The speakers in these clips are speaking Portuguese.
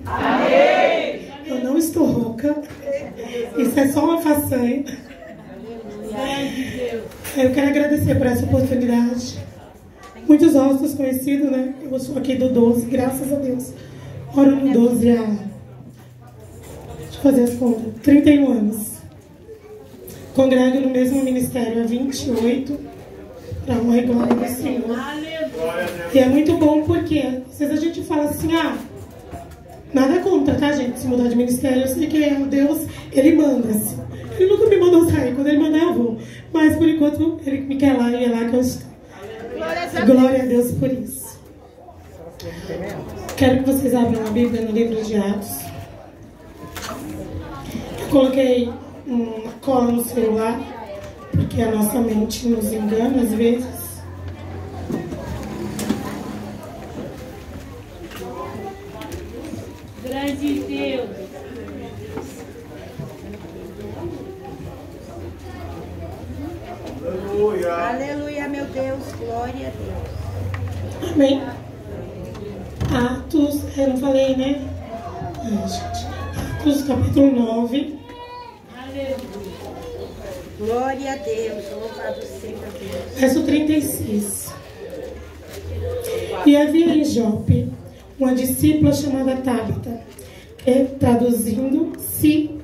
Amém. Eu não estou rouca. Isso é só uma façanha. Eu quero agradecer por essa oportunidade. Muitos rostos conhecidos, né? Eu sou aqui do 12, graças a Deus. Oro no 12 há... Deixa eu fazer as contas. 31 anos. Congrego no mesmo ministério há 28. Para honra e glória do Senhor. E é muito bom porque às vezes a gente fala assim, nada contra, tá, gente? Se mudar de ministério, eu sei que Deus, Ele manda, assim. Ele nunca me mandou sair, quando Ele mandar eu vou. Mas por enquanto Ele me quer lá e é lá que eu estou. Glória a Deus por isso. Quero que vocês abram a Bíblia no livro de Atos. Eu coloquei uma cola no celular, porque a nossa mente nos engana às vezes. Grande Deus. Aleluia. Aleluia, meu Deus. Glória a Deus. Amém. Atos, eu não falei, né? Atos capítulo 9. Aleluia. Glória a Deus. Louvado seja Deus. Verso 36. E havia em Jope uma discípula chamada Tabita, que traduzindo se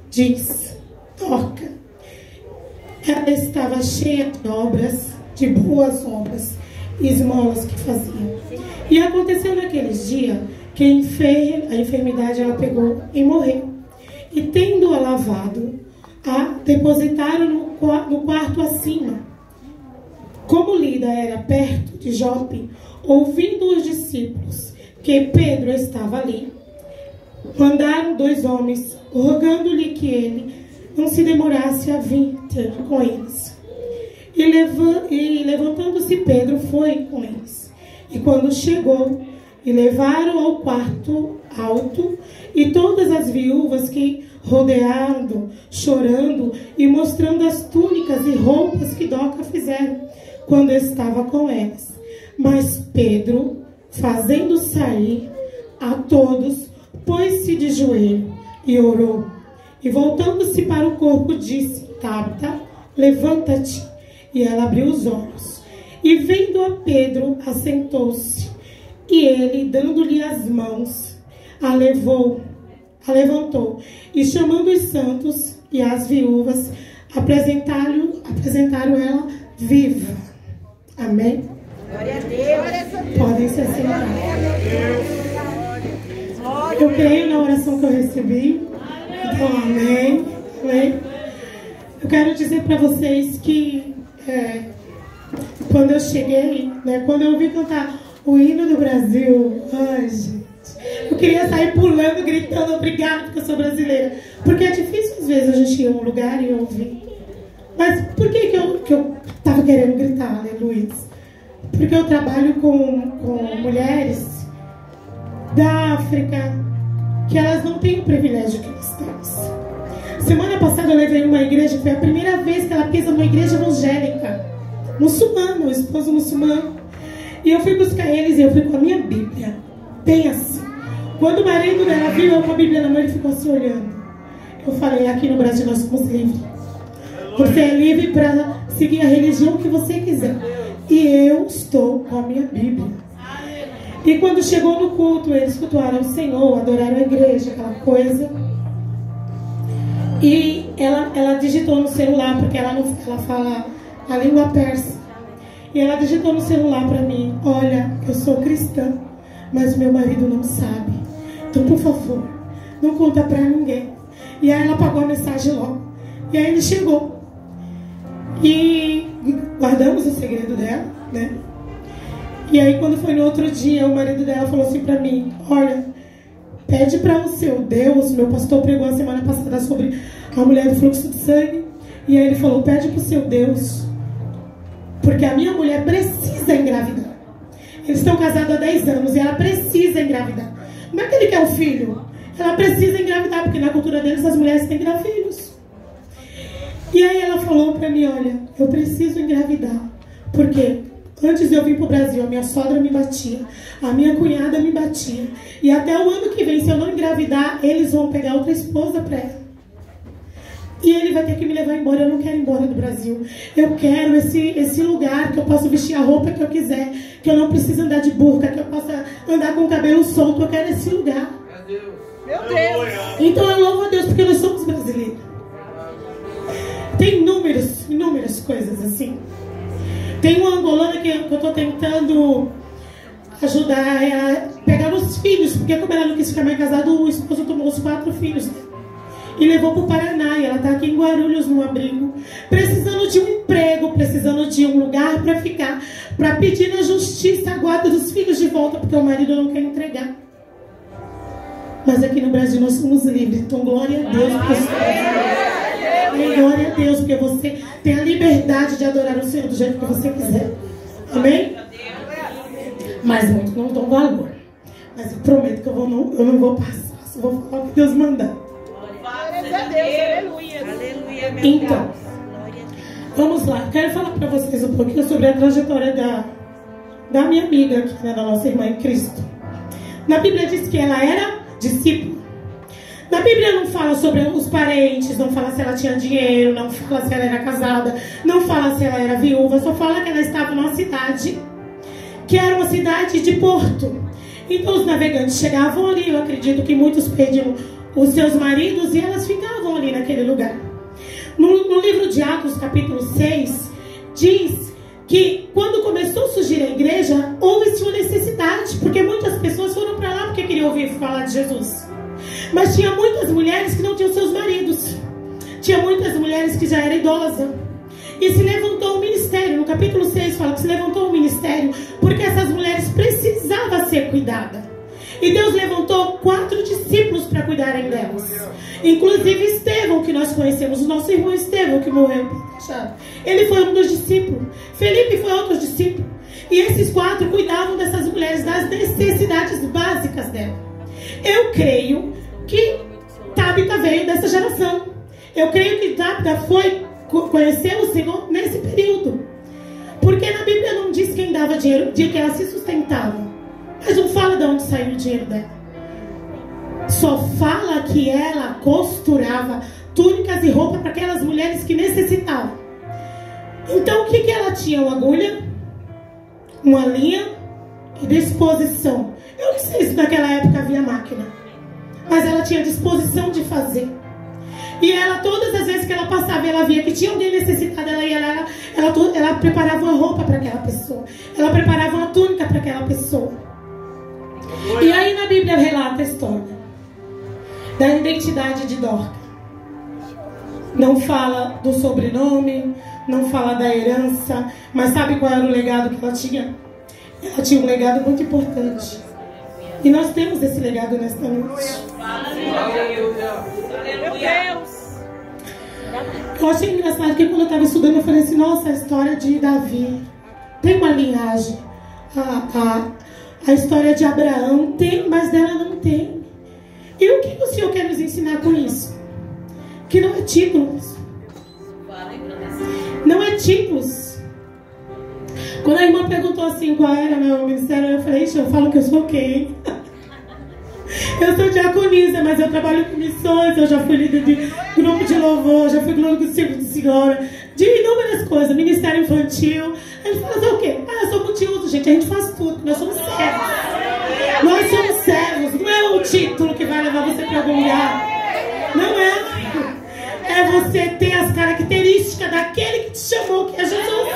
diz Dorca. Ela estava cheia de obras, de boas obras e esmolas que fazia. E aconteceu naqueles dias que a enfermidade ela pegou e morreu. E tendo-a lavado, a depositaram no quarto acima. Como Lida era perto de Jope, ouvindo os discípulos que Pedro estava ali, mandaram 2 homens, rogando-lhe que ele não se demorasse a vir ter com eles. E levantando-se Pedro foi com eles. E quando chegou, e levaram ao quarto alto, e todas as viúvas que rodearam, chorando e mostrando as túnicas e roupas que Dorca fizeram, quando estava com elas. Mas Pedro, fazendo sair a todos, pôs-se de joelho e orou. E voltando-se para o corpo, disse: Tabita, levanta-te. E ela abriu os olhos. E vendo a Pedro, assentou-se. E ele, dando-lhe as mãos, a levantou. E chamando os santos e as viúvas, apresentaram ela viva. Amém? Glória a Deus. Podem se assentar. Eu creio na oração que eu recebi. Então, amém. Amém. Eu quero dizer para vocês que quando eu cheguei, né, quando eu ouvi cantar o hino do Brasil, ai, gente, eu queria sair pulando, gritando obrigado porque eu sou brasileira. Porque é difícil às vezes a gente ir a um lugar e ouvir. Mas por que eu estava querendo gritar, aleluia? Porque eu trabalho com mulheres da África, que elas não têm o privilégio que nós temos. Semana passada eu levei uma igreja, foi a primeira vez que ela pisa numa igreja evangélica, muçulmana, o esposo muçulmano. E eu fui buscar eles e eu fui com a minha Bíblia, bem assim. Quando o marido dela viu eu com a Bíblia na mão, ele ficou assim olhando. Eu falei: aqui no Brasil nós somos livres. Você é livre para seguir a religião que você quiser. E eu estou com a minha Bíblia. E quando chegou no culto, eles cultuaram o Senhor, adoraram a igreja, aquela coisa. E ela digitou no celular, porque ela fala a língua persa. E ela digitou no celular para mim: olha, eu sou cristã, mas meu marido não sabe. Então, por favor, não conta para ninguém. E aí ela apagou a mensagem logo. E aí ele chegou. E guardamos o segredo dela, né? E aí quando foi no outro dia, o marido dela falou assim pra mim: olha, pede para o seu Deus. Meu pastor pregou a semana passada sobre a mulher do fluxo de sangue. E aí ele falou: pede para o seu Deus, porque a minha mulher precisa engravidar. Eles estão casados há 10 anos e ela precisa engravidar. Como é que ele quer um filho? Ela precisa engravidar, porque na cultura deles as mulheres têm que dar filhos. E aí ela falou pra mim: olha, eu preciso engravidar, porque Antes de eu vir pro Brasil, a minha sogra me batia, a minha cunhada me batia. E até o ano que vem, se eu não engravidar, eles vão pegar outra esposa pra ela. E ele vai ter que me levar embora. Eu não quero ir embora do Brasil. Eu quero esse lugar que eu possa vestir a roupa que eu quiser, que eu não preciso andar de burca, que eu possa andar com o cabelo solto. Eu quero esse lugar. Meu Deus. Então eu louvo a Deus porque nós somos brasileiros. Tem inúmeras coisas assim. Tem uma angolana que eu estou tentando ajudar a pegar os filhos, porque como ela não quis ficar mais casada, o esposo tomou os 4 filhos e levou para o Paraná. E ela está aqui em Guarulhos, num abrigo, precisando de um emprego, precisando de um lugar para ficar, para pedir na justiça a guarda dos filhos de volta, porque o marido não quer entregar. Mas aqui no Brasil nós somos livres. Então glória a Deus, glória a Deus, porque você tem a liberdade de adorar o Senhor do jeito que você quiser. Amém? Mas muitos não dão valor. Mas eu prometo que eu não vou passar. Só vou falar o que Deus mandar. Glória a Deus, aleluia. Aleluia, meu Então, Deus. vamos lá. Quero falar para vocês um pouquinho sobre a trajetória da minha amiga aqui, né, da nossa irmã em Cristo. Na Bíblia diz que ela era discípula. Na Bíblia não fala sobre os parentes, não fala se ela tinha dinheiro, não fala se ela era casada, não fala se ela era viúva, só fala que ela estava numa cidade que era uma cidade de porto. Então os navegantes chegavam ali, eu acredito que muitos perdiam os seus maridos e elas ficavam ali naquele lugar. No livro de Atos, capítulo 6, diz que quando começou a surgir a igreja, houve-se uma necessidade, porque muitas pessoas foram para lá porque queriam ouvir falar de Jesus. Mas tinha muitas mulheres que não tinham seus maridos. Tinha muitas mulheres que já eram idosas. E se levantou um ministério. No capítulo 6 fala que se levantou um ministério porque essas mulheres precisavam ser cuidadas. E Deus levantou 4 discípulos para cuidarem delas. Inclusive Estevão, que nós conhecemos, o nosso irmão Estevão, que morreu. Ele foi um dos discípulos. Felipe foi outro discípulo. E esses 4 cuidavam dessas mulheres, das necessidades básicas delas. Eu creio que Tabita veio dessa geração. Eu creio que Tabita conheceu o Senhor nesse período. Porque na Bíblia não diz quem dava dinheiro, de que ela se sustentava. Mas não fala de onde saiu o dinheiro dela. Só fala que ela costurava túnicas e roupas para aquelas mulheres que necessitavam. Então o que ela tinha? Uma agulha, uma linha e disposição. Eu não sei se naquela época havia máquina, mas ela tinha disposição de fazer. E ela, todas as vezes que ela passava e ela via que tinha alguém necessitado, ela preparava uma roupa para aquela pessoa. Ela preparava uma túnica para aquela pessoa. E aí na Bíblia relata a história da identidade de Dorca. Não fala do sobrenome, não fala da herança, mas sabe qual era o legado que ela tinha? Ela tinha um legado muito importante. E nós temos esse legado nesta noite. Eu achei engraçado que quando eu estava estudando, eu falei assim, nossa, a história de Davi tem uma linhagem. A história de Abraão tem, mas dela não tem. E o que o Senhor quer nos ensinar com isso? Que não é títulos. Não é títulos. Quando a irmã perguntou assim qual era meu ministério, eu falei, eu falo que eu sou quem? Eu sou diaconisa, mas eu trabalho com missões, eu já fui líder de grupo de louvor, já fui glória do Círculo de Senhora, de inúmeras coisas, ministério infantil. A gente faz o quê? Eu sou multiuso, gente, a gente faz tudo, nós somos servos. Nós somos servos, não é o título que vai levar você para algum lugar. Não é. É você ter as características daquele que te chamou, que é Jesus.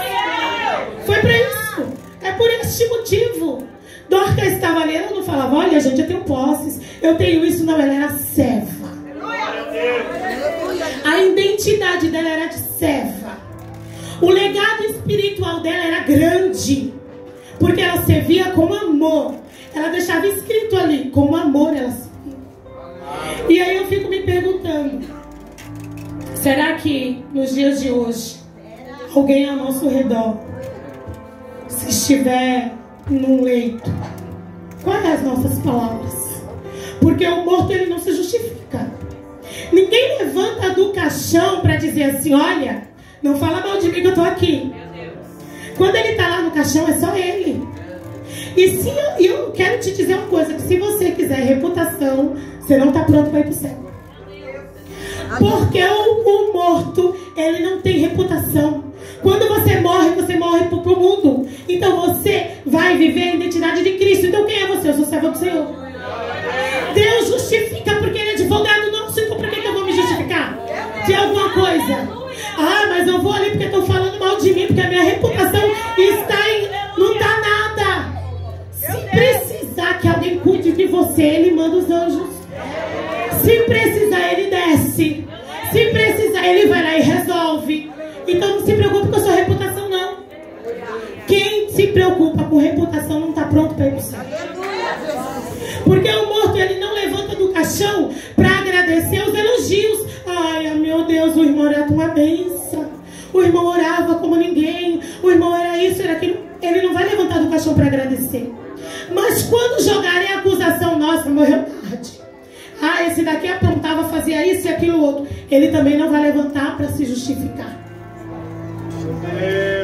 Foi para isso. É por este motivo. Dorca estava ali, ela não falava, olha gente, eu tenho posses, eu tenho isso, não, ela era serva. A identidade dela era de serva. O legado espiritual dela era grande, porque ela servia com amor. Ela deixava escrito ali, com amor ela servia. E aí eu fico me perguntando, será que nos dias de hoje, alguém ao nosso redor, se estiver num leito, quais são as nossas palavras? Porque o morto ele não se justifica. Ninguém levanta do caixão para dizer assim, olha, não fala mal de mim que eu estou aqui. Quando ele está lá no caixão, é só ele. E se eu quero te dizer uma coisa, que se você quiser reputação, você não está pronto para ir para o céu. Porque o morto, ele não tem reputação. Quando você morre para o mundo. Então você vai viver a identidade de Cristo. Então quem é você? Eu sou servo do Senhor. Deus justifica porque ele é advogado nosso. Então por que eu vou me justificar de alguma coisa? Ah, mas eu vou ali porque estão falando mal de mim, porque a minha reputação está em... não está nada. Se precisar que alguém cuide de você, ele manda os anjos. Se precisar, ele desce. Se precisar, ele vai lá e resolve. Então não se preocupe com a sua reputação, não. Quem se preocupa com reputação não está pronto para ir para o céu. Porque o morto, ele não levanta do caixão para agradecer os elogios. Ai, meu Deus, o irmão era uma bênção. O irmão orava como ninguém. O irmão era isso, era aquilo. Ele não vai levantar do caixão para agradecer. Mas quando jogarem a acusação, nossa, morreu tarde. Ah, esse daqui apontava, fazia isso e aquilo outro. Ele também não vai levantar para se justificar.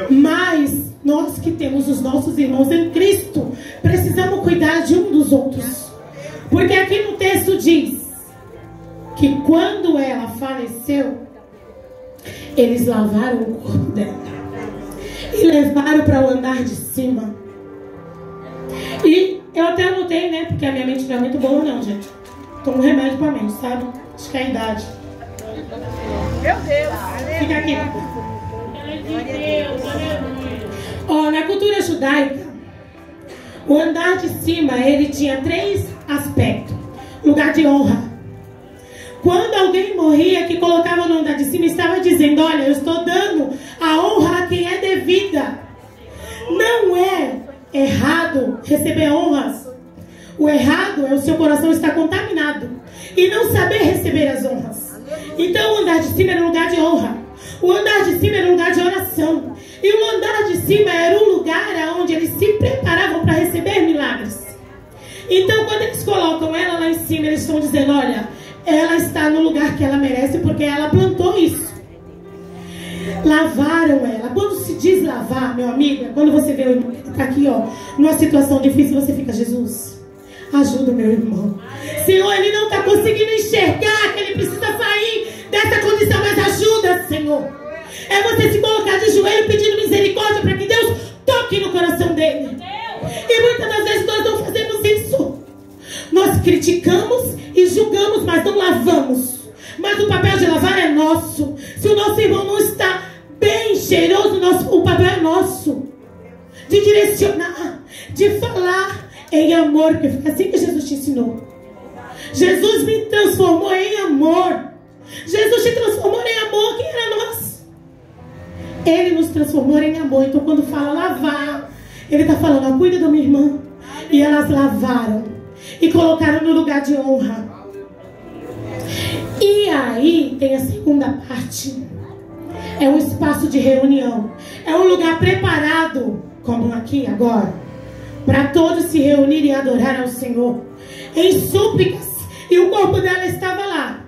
Mas nós que temos os nossos irmãos em Cristo, precisamos cuidar de um dos outros. Porque aqui no texto diz que quando ela faleceu, eles lavaram o corpo dela e levaram para o andar de cima. E eu até anotei, né? Porque a minha mente não é muito boa não, gente. Tomo remédio para mente, sabe? Acho que é a idade. Meu Deus. Fica aqui. Ó, na cultura judaica, o andar de cima, ele tinha 3 aspectos. Lugar de honra. Quando alguém morria, que colocava no andar de cima, estava dizendo, olha, eu estou dando a honra a quem é devida. Não é errado receber honras. O errado é o seu coração estar contaminado e não saber receber as honras. Então o andar de cima era um lugar de honra. O andar de cima era um lugar de oração. E o andar de cima era um lugar onde eles se preparavam para receber milagres. Então quando eles colocam ela lá em cima, eles estão dizendo, olha, ela está no lugar que ela merece porque ela plantou isso. Lavaram ela. Quando se diz lavar, meu amigo, quando você vê o irmão que está aqui, ó, numa situação difícil, você fica, Jesus, ajuda o meu irmão. Senhor, ele não está conseguindo enxergar que ele precisa sair dessa condição, mas ajuda, Senhor. É você se colocar de joelho pedindo misericórdia para que Deus toque no coração dele. E muitas das vezes nós não fazemos isso. Nós criticamos e julgamos, mas não lavamos. Mas o papel de lavar é nosso. Se o nosso irmão não está bem cheiroso, o papel é nosso. De direcionar, de falar em amor, porque foi assim que Jesus te ensinou. Jesus me transformou em amor. Jesus te transformou em amor. Quem era nós? Ele nos transformou em amor. Então quando fala lavar, ele está falando, cuida da minha irmã. E elas lavaram e colocaram no lugar de honra. E aí tem a segunda parte. É um espaço de reunião. É um lugar preparado, como aqui agora, para todos se reunirem e adorar ao Senhor em súplicas. E o corpo dela estava lá,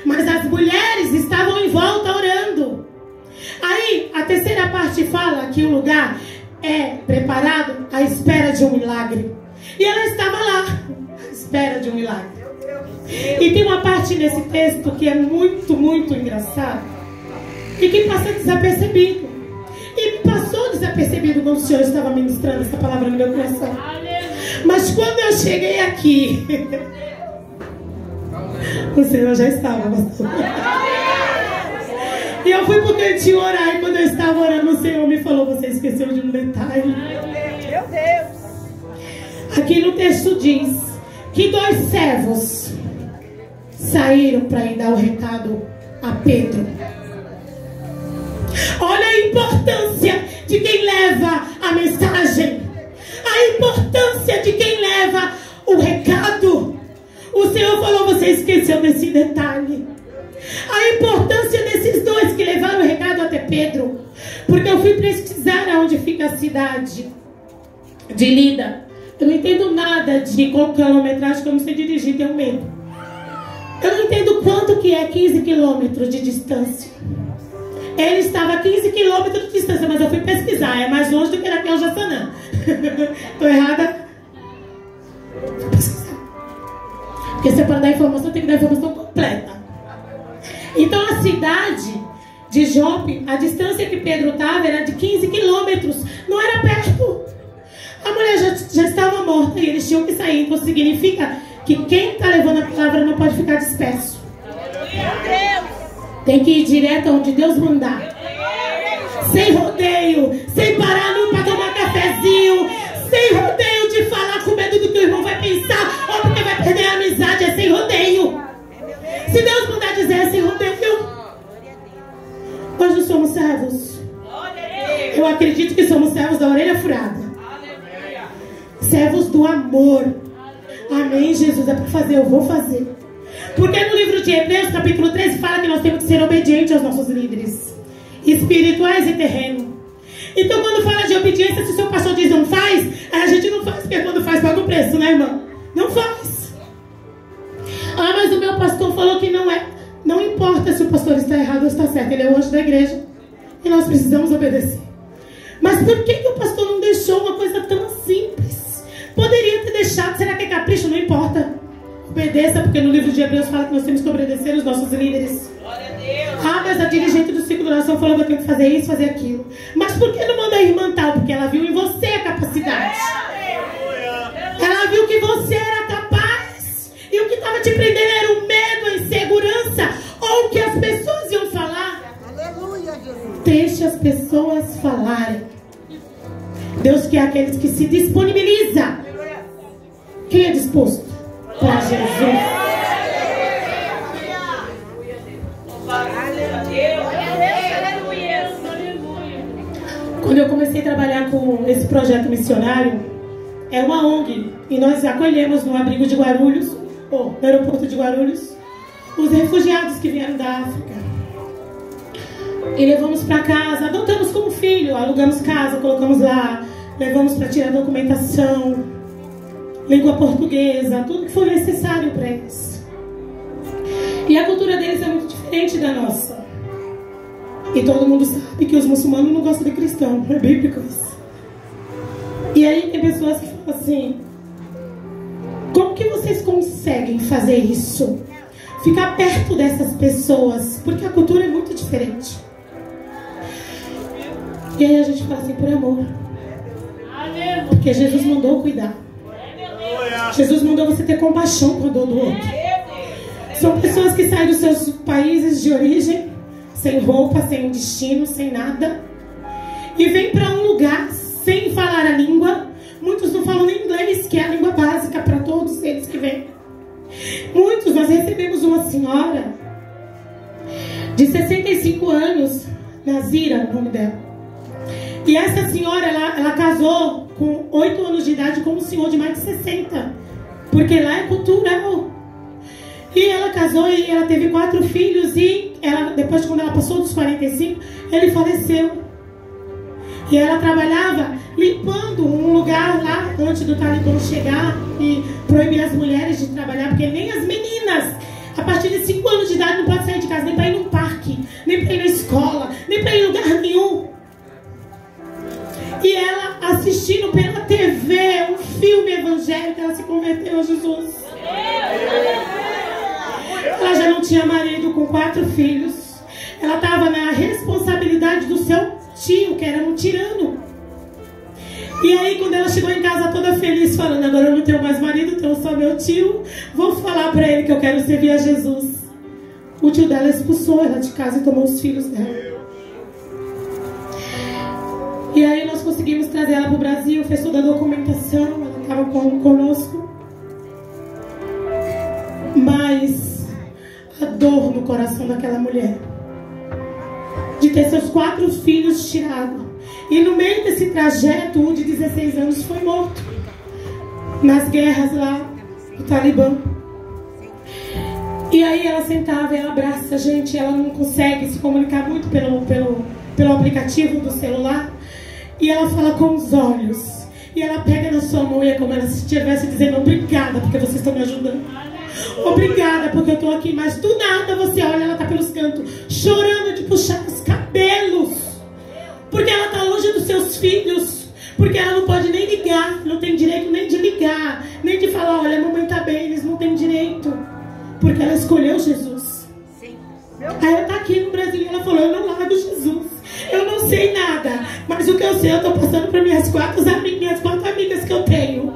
mas as mulheres estavam em volta orando. Aí a terceira parte fala que o lugar é preparado à espera de um milagre. E ela estava lá, à espera de um milagre. E tem uma parte nesse texto que é muito, muito engraçada e que passa desapercebido. E me passou desapercebido quando o Senhor estava ministrando essa palavra no meu coração. Mas quando eu cheguei aqui, o Senhor já estava, pastor. E eu fui pro cantinho orar. E quando eu estava orando, o Senhor me falou, você esqueceu de um detalhe. Meu Deus. Aqui no texto diz que 2 servos saíram para ir dar o recado a Pedro. Olha a importância de quem leva a mensagem. A importância de quem leva o recado. O Senhor falou, você esqueceu desse detalhe. A importância desses 2 que levaram o recado até Pedro. Porque eu fui pesquisar onde fica a cidade de Lida. Eu não entendo nada de quilometragem, que eu não sei dirigir, tenho medo. Eu não entendo quanto que é 15 quilômetros de distância. Ele estava a 15 quilômetros de distância, mas eu fui pesquisar. É mais longe do que Raquel Jassanã. Estou errada? Fui pesquisar. Porque se é para dar informação, tem que dar informação completa. Então a cidade de Jope, a distância que Pedro estava era de 15 quilômetros. Não era perto. A mulher já estava morta e eles tinham que sair. Então significa que quem está levando a palavra não pode ficar disperso. Tem que ir direto onde Deus mandar. Sem rodeio, sem parar para tomar cafezinho, sem rodeio de falar com medo do que o irmão vai pensar ou porque vai perder a amizade. É sem rodeio. Se Deus mandar dizer, é sem rodeio. Hoje somos servos. Eu acredito que somos servos da orelha furada. Servos do amor. Amém, Jesus. É para fazer, eu vou fazer. Porque no livro de Hebreus, capítulo 13, fala que nós temos que ser obedientes aos nossos líderes espirituais e terrenos. Então, quando fala de obediência, se o seu pastor diz não faz, aí a gente não faz, porque quando faz, paga o preço, né, irmão? Não faz. Ah, mas o meu pastor falou que não é. Não importa se o pastor está errado ou está certo, ele é o anjo da igreja. E nós precisamos obedecer. Mas por que o pastor não deixou uma coisa tão simples? Poderia ter deixado, será que é capricho? Não importa. Obedeça, porque no livro de Hebreus fala que nós temos que obedecer os nossos líderes. Ah, mas a dirigente do ciclo da oração falou que eu tenho que fazer isso, fazer aquilo. Mas por que não manda a irmã tal? Porque ela viu em você a capacidade. Ela viu que você era capaz. E o que estava te prendendo era o medo, a insegurança, ou o que as pessoas iam falar. Aleluia, Jesus. Deixe as pessoas falarem. Deus quer aqueles que se disponibilizam. Quem é disposto? Para Jesus. Quando eu comecei a trabalhar com esse projeto missionário, é uma ONG, e nós acolhemos no abrigo de Guarulhos, no aeroporto de Guarulhos, os refugiados que vieram da África. E levamos para casa, adotamos como filho, alugamos casa, colocamos lá, levamos para tirar documentação, língua portuguesa, tudo que for necessário para eles. E a cultura deles é muito diferente da nossa. E todo mundo sabe que os muçulmanos não gostam de cristão, é bíblico isso. E aí tem pessoas que falam assim: como que vocês conseguem fazer isso? Ficar perto dessas pessoas, porque a cultura é muito diferente. E aí a gente fala assim, por amor. Porque Jesus mandou cuidar. Jesus mandou você ter compaixão com a dor do outro. São pessoas que saem dos seus países de origem, sem roupa, sem destino, sem nada, e vêm para um lugar sem falar a língua. Muitos não falam nem inglês, que é a língua básica para todos eles que vêm. Muitos, nós recebemos uma senhora de 65 anos, Nazira, o nome dela. E essa senhora, ela casou com 8 anos de idade com um senhor de mais de 60. Porque lá é cultural. E ela casou e ela teve 4 filhos. E ela, depois, quando ela passou dos 45, ele faleceu. E ela trabalhava limpando um lugar lá antes do Talibã chegar e proibir as mulheres de trabalhar. Porque nem as meninas, a partir de 5 anos de idade, não podem sair de casa nem para ir num parque, nem para ir na escola, nem para ir em lugar nenhum. E ela assistindo pela TV um filme evangélico, ela se converteu a Jesus. Ela já não tinha marido, com 4 filhos. Ela estava na responsabilidade do seu tio, que era um tirano. E aí quando ela chegou em casa toda feliz, falando: agora eu não tenho mais marido, tenho só meu tio, vou falar para ele que eu quero servir a Jesus. O tio dela expulsou ela de casa e tomou os filhos dela. E aí nós conseguimos trazer ela para o Brasil, fez toda a documentação, ela estava conosco. Mas a dor no coração daquela mulher, de ter seus 4 filhos tirados. E no meio desse trajeto, um de 16 anos foi morto nas guerras lá do Talibã. E aí ela sentava, ela abraça a gente, ela não consegue se comunicar muito pelo aplicativo do celular. E ela fala com os olhos. E ela pega na sua mão e é como ela se estivesse dizendo: obrigada porque vocês estão me ajudando. Obrigada porque eu estou aqui. Mas do nada você olha, ela está pelos cantos, chorando de puxar os cabelos. cabelos, porque ela está longe dos seus filhos, porque ela não pode nem ligar, não tem direito nem de ligar, nem de falar, olha, a mamãe está bem, eles não têm direito, porque ela escolheu Jesus. Aí ela está aqui no Brasil e ela falou, eu não largo Jesus, eu não sei nada, mas o que eu sei eu estou passando para minhas quatro amigas que eu tenho,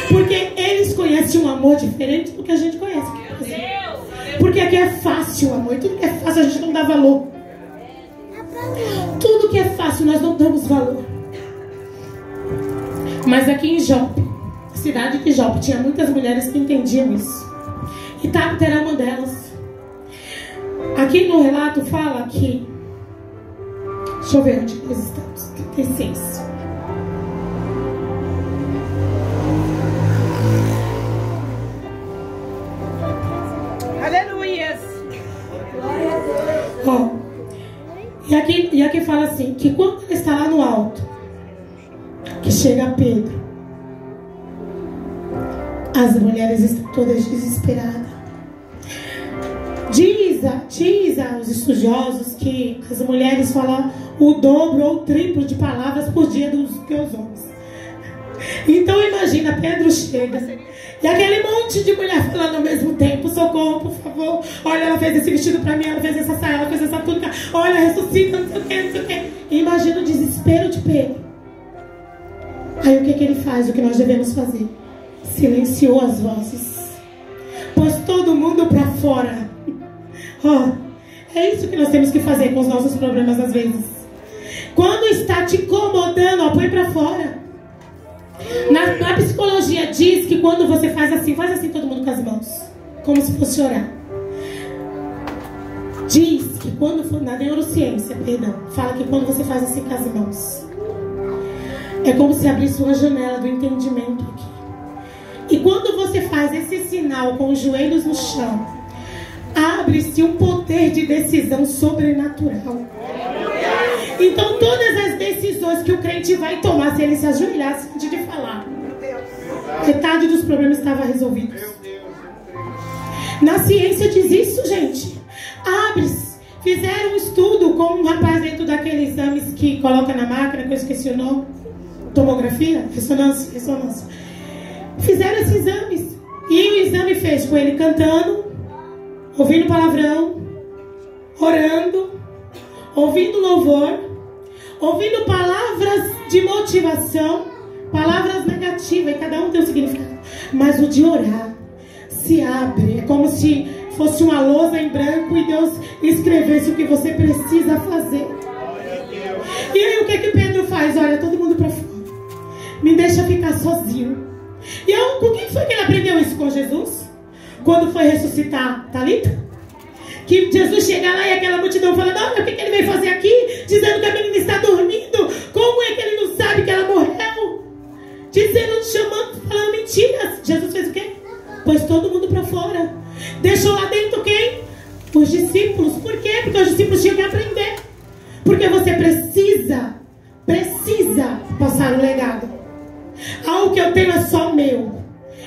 porque eles conhecem um amor diferente do que a gente conhece aqui no Brasil. Porque aqui é fácil o amor, e tudo que é fácil a gente não dá valor. Tudo que é fácil nós não damos valor. Mas aqui em Jope, cidade de Jope, tinha muitas mulheres que entendiam isso. E Tabita era uma delas. Aqui no relato fala que, deixa eu ver onde nós estamos, 36. Aleluias. Ó, e aqui fala assim, que quando ele está lá no alto, que chega Pedro, as mulheres estão todas desesperadas. Diz aos estudiosos que as mulheres falam o dobro ou o triplo de palavras por dia do que os homens. Então imagina, Pedro chega e aquele monte de mulher falando ao mesmo tempo, socorro, por favor, olha, ela fez esse vestido pra mim, ela fez essa saia, ela fez essa túnica, olha, ressuscita, não sei o que, não sei o que. E imagina o desespero de Pedro. Aí o que ele faz, o que nós devemos fazer? Silenciou as vozes, pôs todo mundo pra fora. É isso que nós temos que fazer com os nossos problemas às vezes. Quando está te incomodando, põe pra fora. Na psicologia diz que quando você faz assim todo mundo com as mãos, como se fosse orar. Diz que quando for na neurociência, fala que quando você faz assim com as mãos, é como se abrisse uma janela do entendimento aqui. E quando você faz esse sinal com os joelhos no chão, abre-se um poder de decisão sobrenatural. Então todas as decisões que o crente vai tomar, se ele se ajoelhasse antes de falar, metade dos problemas estavam resolvidos. Na ciência diz isso, gente. Abre-se. Fizeram um estudo com um rapaz dentro daqueles exames que coloca na máquina, que eu esqueci o nome, tomografia, ressonância. Fizeram esses exames e o exame fez com ele cantando, ouvindo palavrão, orando, ouvindo louvor, ouvindo palavras de motivação, palavras negativas, e cada um tem um significado. Mas o de orar se abre, é como se fosse uma lousa em branco e Deus escrevesse o que você precisa fazer. E aí o que Pedro faz? Olha, todo mundo para fora, me deixa ficar sozinho. E por que foi que ele aprendeu isso com Jesus? Quando foi ressuscitar Talita? Que Jesus chega lá e aquela multidão falando, olha, o que ele veio fazer aqui? Dizendo que a menina está dormindo. Como é que ele não sabe que ela morreu? Dizendo, chamando, falando mentiras. Jesus fez o quê? Pôs todo mundo para fora. Deixou lá dentro quem? Os discípulos. Por quê? Porque os discípulos tinham que aprender. Porque você precisa passar o legado. Algo que eu tenho é só meu.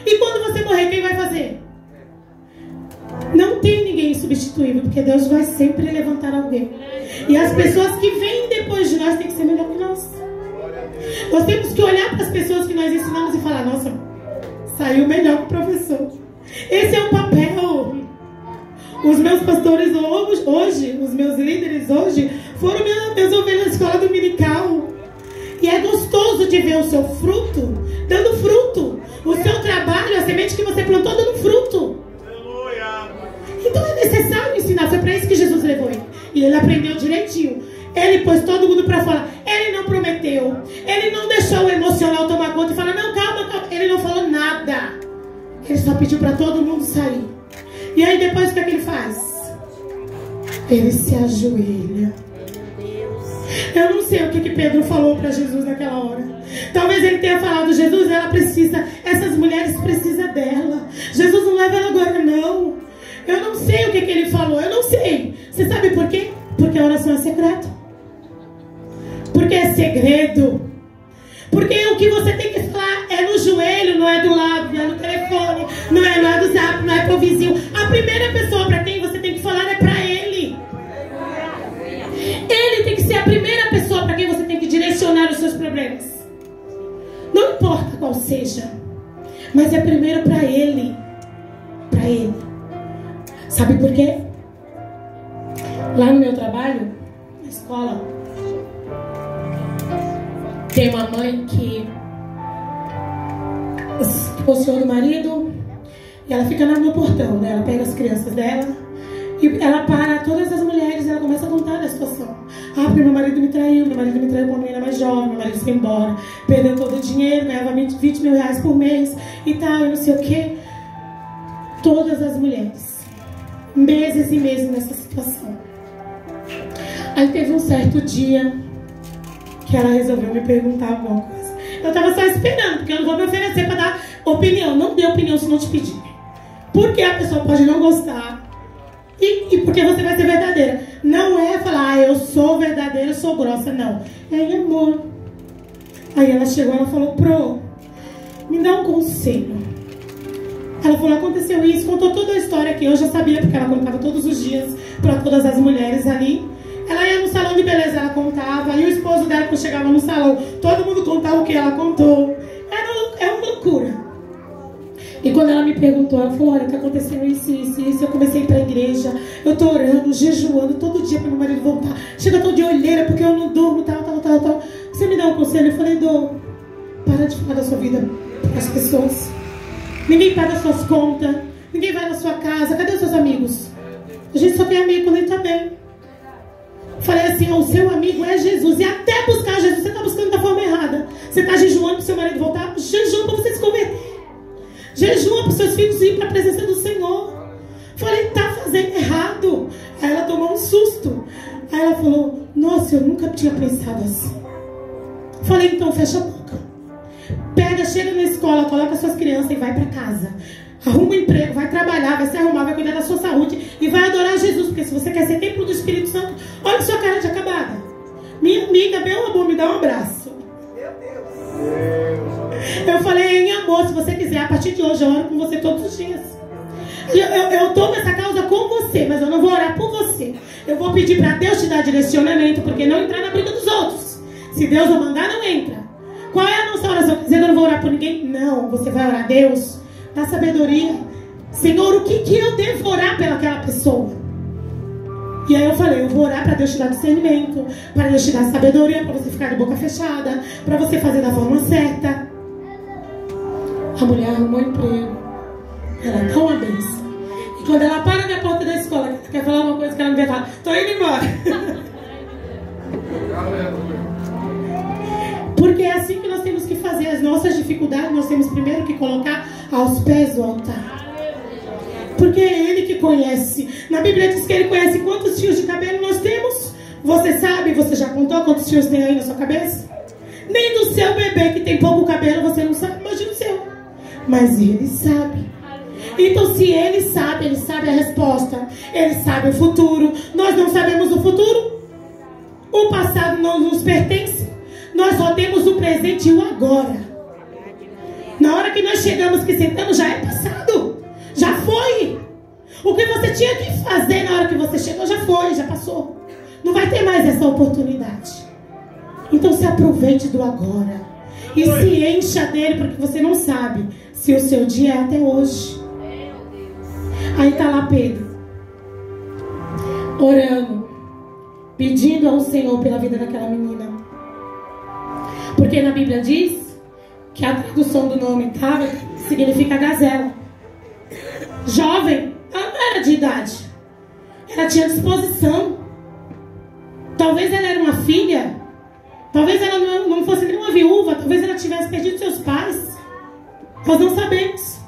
E quando você morrer, quem vai fazer? Não tem ninguém substituível, porque Deus vai sempre levantar alguém. E as pessoas que vêm depois de nós têm que ser melhor que nós. Nós temos que olhar para as pessoas que nós ensinamos e falar, nossa, saiu melhor que o professor. Esse é o papel. Os meus pastores hoje, os meus líderes hoje, foram meus ovelhas na escola dominical. E é gostoso de ver o seu fruto dando fruto. O seu trabalho, a semente que você plantou dando fruto. Então é necessário ensinar. Foi para isso que Jesus levou ele. E ele aprendeu direitinho. Ele pôs todo mundo para fora. Ele não prometeu. Ele não deixou o emocional tomar conta e falar, não, calma. Ele não falou nada. Ele só pediu para todo mundo sair. E aí depois o que é que ele faz? Ele se ajoelha. Eu não sei o que Pedro falou para Jesus naquela hora. Talvez ele tenha falado, Jesus, essas mulheres precisam dela. Jesus não leva ela agora, não. Eu não sei o que ele falou, eu não sei. Você sabe por quê? Porque a oração é secreta. Porque é segredo. Porque o que você tem que falar é no joelho, não é do lado, não é no telefone, não é do zap, não é pro vizinho. A primeira pessoa para quem você tem que falar é para ele. ele. Sabe por quê? Lá no meu trabalho, na escola, tem uma mãe que divorciou do marido e ela fica no portão, né? Ela pega as crianças dela e ela para todas as mulheres e ela começa a contar a situação. Ah, porque meu marido me traiu com uma menina mais jovem, meu marido foi embora, perdeu todo o dinheiro, ganhava 20 mil reais por mês e tal, e não sei o quê. Todas as mulheres, meses e meses nessa situação. Aí teve um certo dia que ela resolveu me perguntar alguma coisa. Eu tava só esperando, porque eu não vou me oferecer para dar opinião. Não dê opinião se não te pedir. Porque a pessoa pode não gostar e porque você vai ser verdadeira. Não é falar, eu sou verdadeira, eu sou grossa, não. É em amor. Aí ela chegou, ela falou, Pro, me dá um conselho. Ela falou, aconteceu isso, contou toda a história que eu já sabia, porque ela contava todos os dias para todas as mulheres ali. Ela ia no salão de beleza, ela contava, e o esposo dela, quando chegava no salão, todo mundo contava o que ela contou. Era uma loucura. E quando ela me perguntou, ela falou, olha, que aconteceu isso, eu comecei a ir pra igreja, eu tô orando, jejuando todo dia para meu marido voltar. Chega todo de olheira, porque eu não durmo, tal. Você me dá um conselho? Eu falei, dou. Para de falar da sua vida para as pessoas. Ninguém paga suas contas, ninguém vai na sua casa, cadê os seus amigos? A gente só tem amigo quando a gente tá bem. Falei assim, o seu amigo é Jesus. E até buscar Jesus, você está buscando da forma errada. Você está jejuando para o seu marido voltar, jejum para você se converter. Jejua para os seus filhos ir para a presença do Senhor. Falei, está fazendo errado. Aí ela tomou um susto. Aí ela falou, nossa, eu nunca tinha pensado assim. Falei, então fecha a boca. Pega, chega na escola, coloca suas crianças e vai para casa. Arruma um emprego, vai trabalhar, vai se arrumar, vai cuidar da sua saúde e vai adorar Jesus. Porque se você quer ser templo do Espírito Santo, olha sua cara de acabada. Minha amiga, meu amor, me dá um abraço. Meu Deus. Eu falei, em amor, se você quiser, a partir de hoje eu oro com você todos os dias. Eu estou nessa causa com você, mas eu não vou orar por você. Eu vou pedir para Deus te dar direcionamento, porque não entrar na briga dos outros. Se Deus não mandar, não entra. Qual é a nossa oração? Dizendo, eu não vou orar por ninguém? Não, você vai orar a Deus. Da sabedoria. Senhor, o que eu devo orar pelaquela pessoa? E aí eu falei, eu vou orar para Deus te dar discernimento, para Deus te dar sabedoria, para você ficar de boca fechada, para você fazer da forma certa. A mulher arrumou um emprego. Ela dá uma bênção. E quando ela para na porta da escola, ela quer falar uma coisa que ela não quer falar, tô indo embora. Porque é assim que nós temos que fazer. As nossas dificuldades nós temos primeiro que colocar aos pés do altar. Porque é Ele que conhece. Na Bíblia diz que Ele conhece quantos fios de cabelo nós temos. Você sabe, você já contou quantos fios tem aí na sua cabeça? Nem do seu bebê que tem pouco cabelo você não sabe, imagina o seu. Mas Ele sabe. Então se Ele sabe a resposta. Ele sabe o futuro. Nós não sabemos o futuro. O passado não nos pertence. Nós só temos o presente e o agora. Na hora que nós chegamos, que sentamos, já é passado. Já foi. O que você tinha que fazer na hora que você chegou, já foi, já passou. Não vai ter mais essa oportunidade. Então se aproveite do agora. E se encha dele, porque você não sabe se o seu dia é até hoje. Aí está lá Pedro, orando, pedindo ao Senhor pela vida daquela menina. Porque na Bíblia diz que a tradução do nome Tabita significa gazela. Jovem, ela não era de idade. Ela tinha disposição. Talvez ela era uma filha. Talvez ela não fosse nem uma viúva. Talvez ela tivesse perdido seus pais. Nós não sabemos.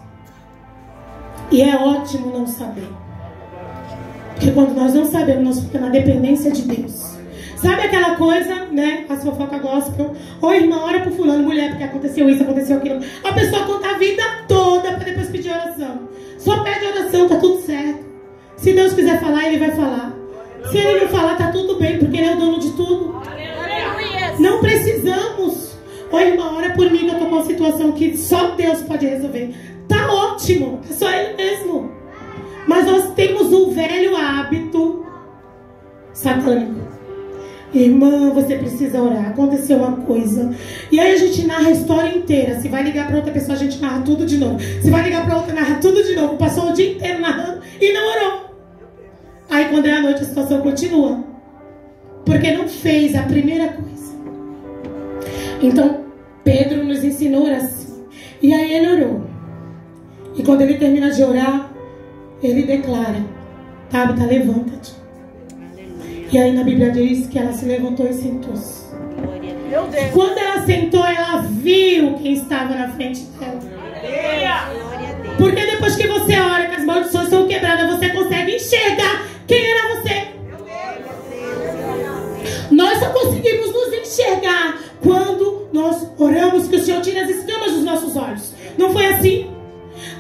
E é ótimo não saber. Porque quando nós não sabemos, nós ficamos na dependência de Deus. Sabe aquela coisa, né? As fofocas gospel. Ô irmã, ora pro fulano, mulher, porque aconteceu isso, aconteceu aquilo. A pessoa conta a vida toda para depois pedir oração. Só pede oração, tá tudo certo. Se Deus quiser falar, Ele vai falar. Se Ele não falar, tá tudo bem, porque Ele é o dono de tudo. Não precisamos. Ô irmã, ora por mim, que eu tô com uma situação que só Deus pode resolver. Tá ótimo, é só Ele mesmo. Mas nós temos um velho hábito satânico. Irmã, você precisa orar, aconteceu uma coisa. E aí a gente narra a história inteira. Se vai ligar para outra pessoa, a gente narra tudo de novo. Se vai ligar para outra, narra tudo de novo. Passou o dia inteiro narrando e não orou. Aí quando é a noite a situação continua, porque não fez a primeira coisa. Então Pedro nos ensinou assim. E aí ele orou. E quando ele termina de orar, ele declara: Tabita, levanta-te. E aí na Bíblia diz que ela se levantou e sentou-se. Quando ela sentou, ela viu quem estava na frente dela. Porque depois que você ora, que as maldições são quebradas, você consegue enxergar quem era você. Nós só conseguimos nos enxergar quando nós oramos, que o Senhor tira as escamas dos nossos olhos. Não foi assim?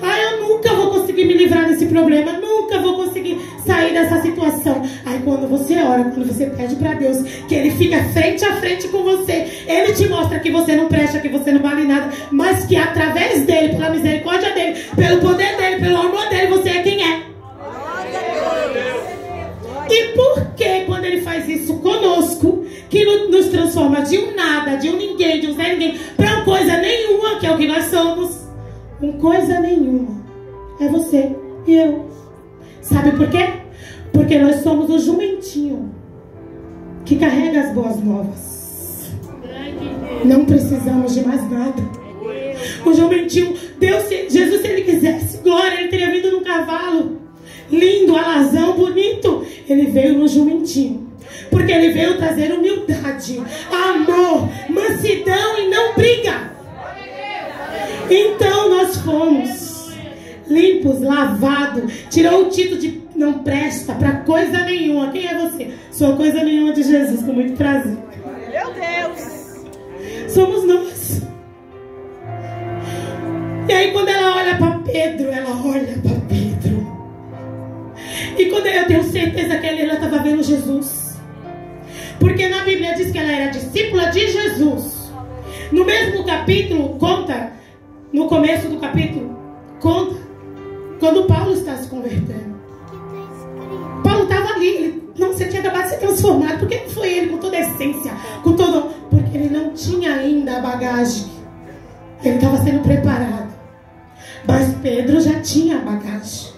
Eu nunca vou conseguir me livrar desse problema, nunca vou conseguir sair dessa situação. Aí quando você ora, quando você pede para Deus que Ele fica frente a frente com você, Ele te mostra que você não presta, que você não vale nada, mas que através dEle, pela misericórdia dEle, pelo poder dEle, pelo amor dEle, você é quem é. E por que quando Ele faz isso conosco, que nos transforma de um nada, de um ninguém, de um zé ninguém, para uma coisa nenhuma, que é o que nós somos? Com coisa nenhuma. É você e eu. Sabe por quê? Porque nós somos o jumentinho que carrega as boas novas. Não precisamos de mais nada. O jumentinho, Jesus, se Ele quisesse, glória, Ele teria vindo num cavalo lindo, alazão, bonito. Ele veio no jumentinho, porque Ele veio trazer humildade, amor, mansidão e não briga. Então nós fomos limpos, lavados, tirou o título de não presta para coisa nenhuma. Quem é você? Sou coisa nenhuma de Jesus, com muito prazer. Meu Deus! Somos nós. E aí quando ela olha para Pedro, ela olha para Pedro. E quando eu tenho certeza que ela estava vendo Jesus. Porque na Bíblia diz que ela era discípula de Jesus. No mesmo capítulo, conta... No começo do capítulo, conta quando Paulo está se convertendo. Paulo estava ali, ele não tinha acabado de ser transformado. Porque não foi ele com toda a essência, com todo... Porque ele não tinha ainda a bagagem. Ele estava sendo preparado. Mas Pedro já tinha a bagagem.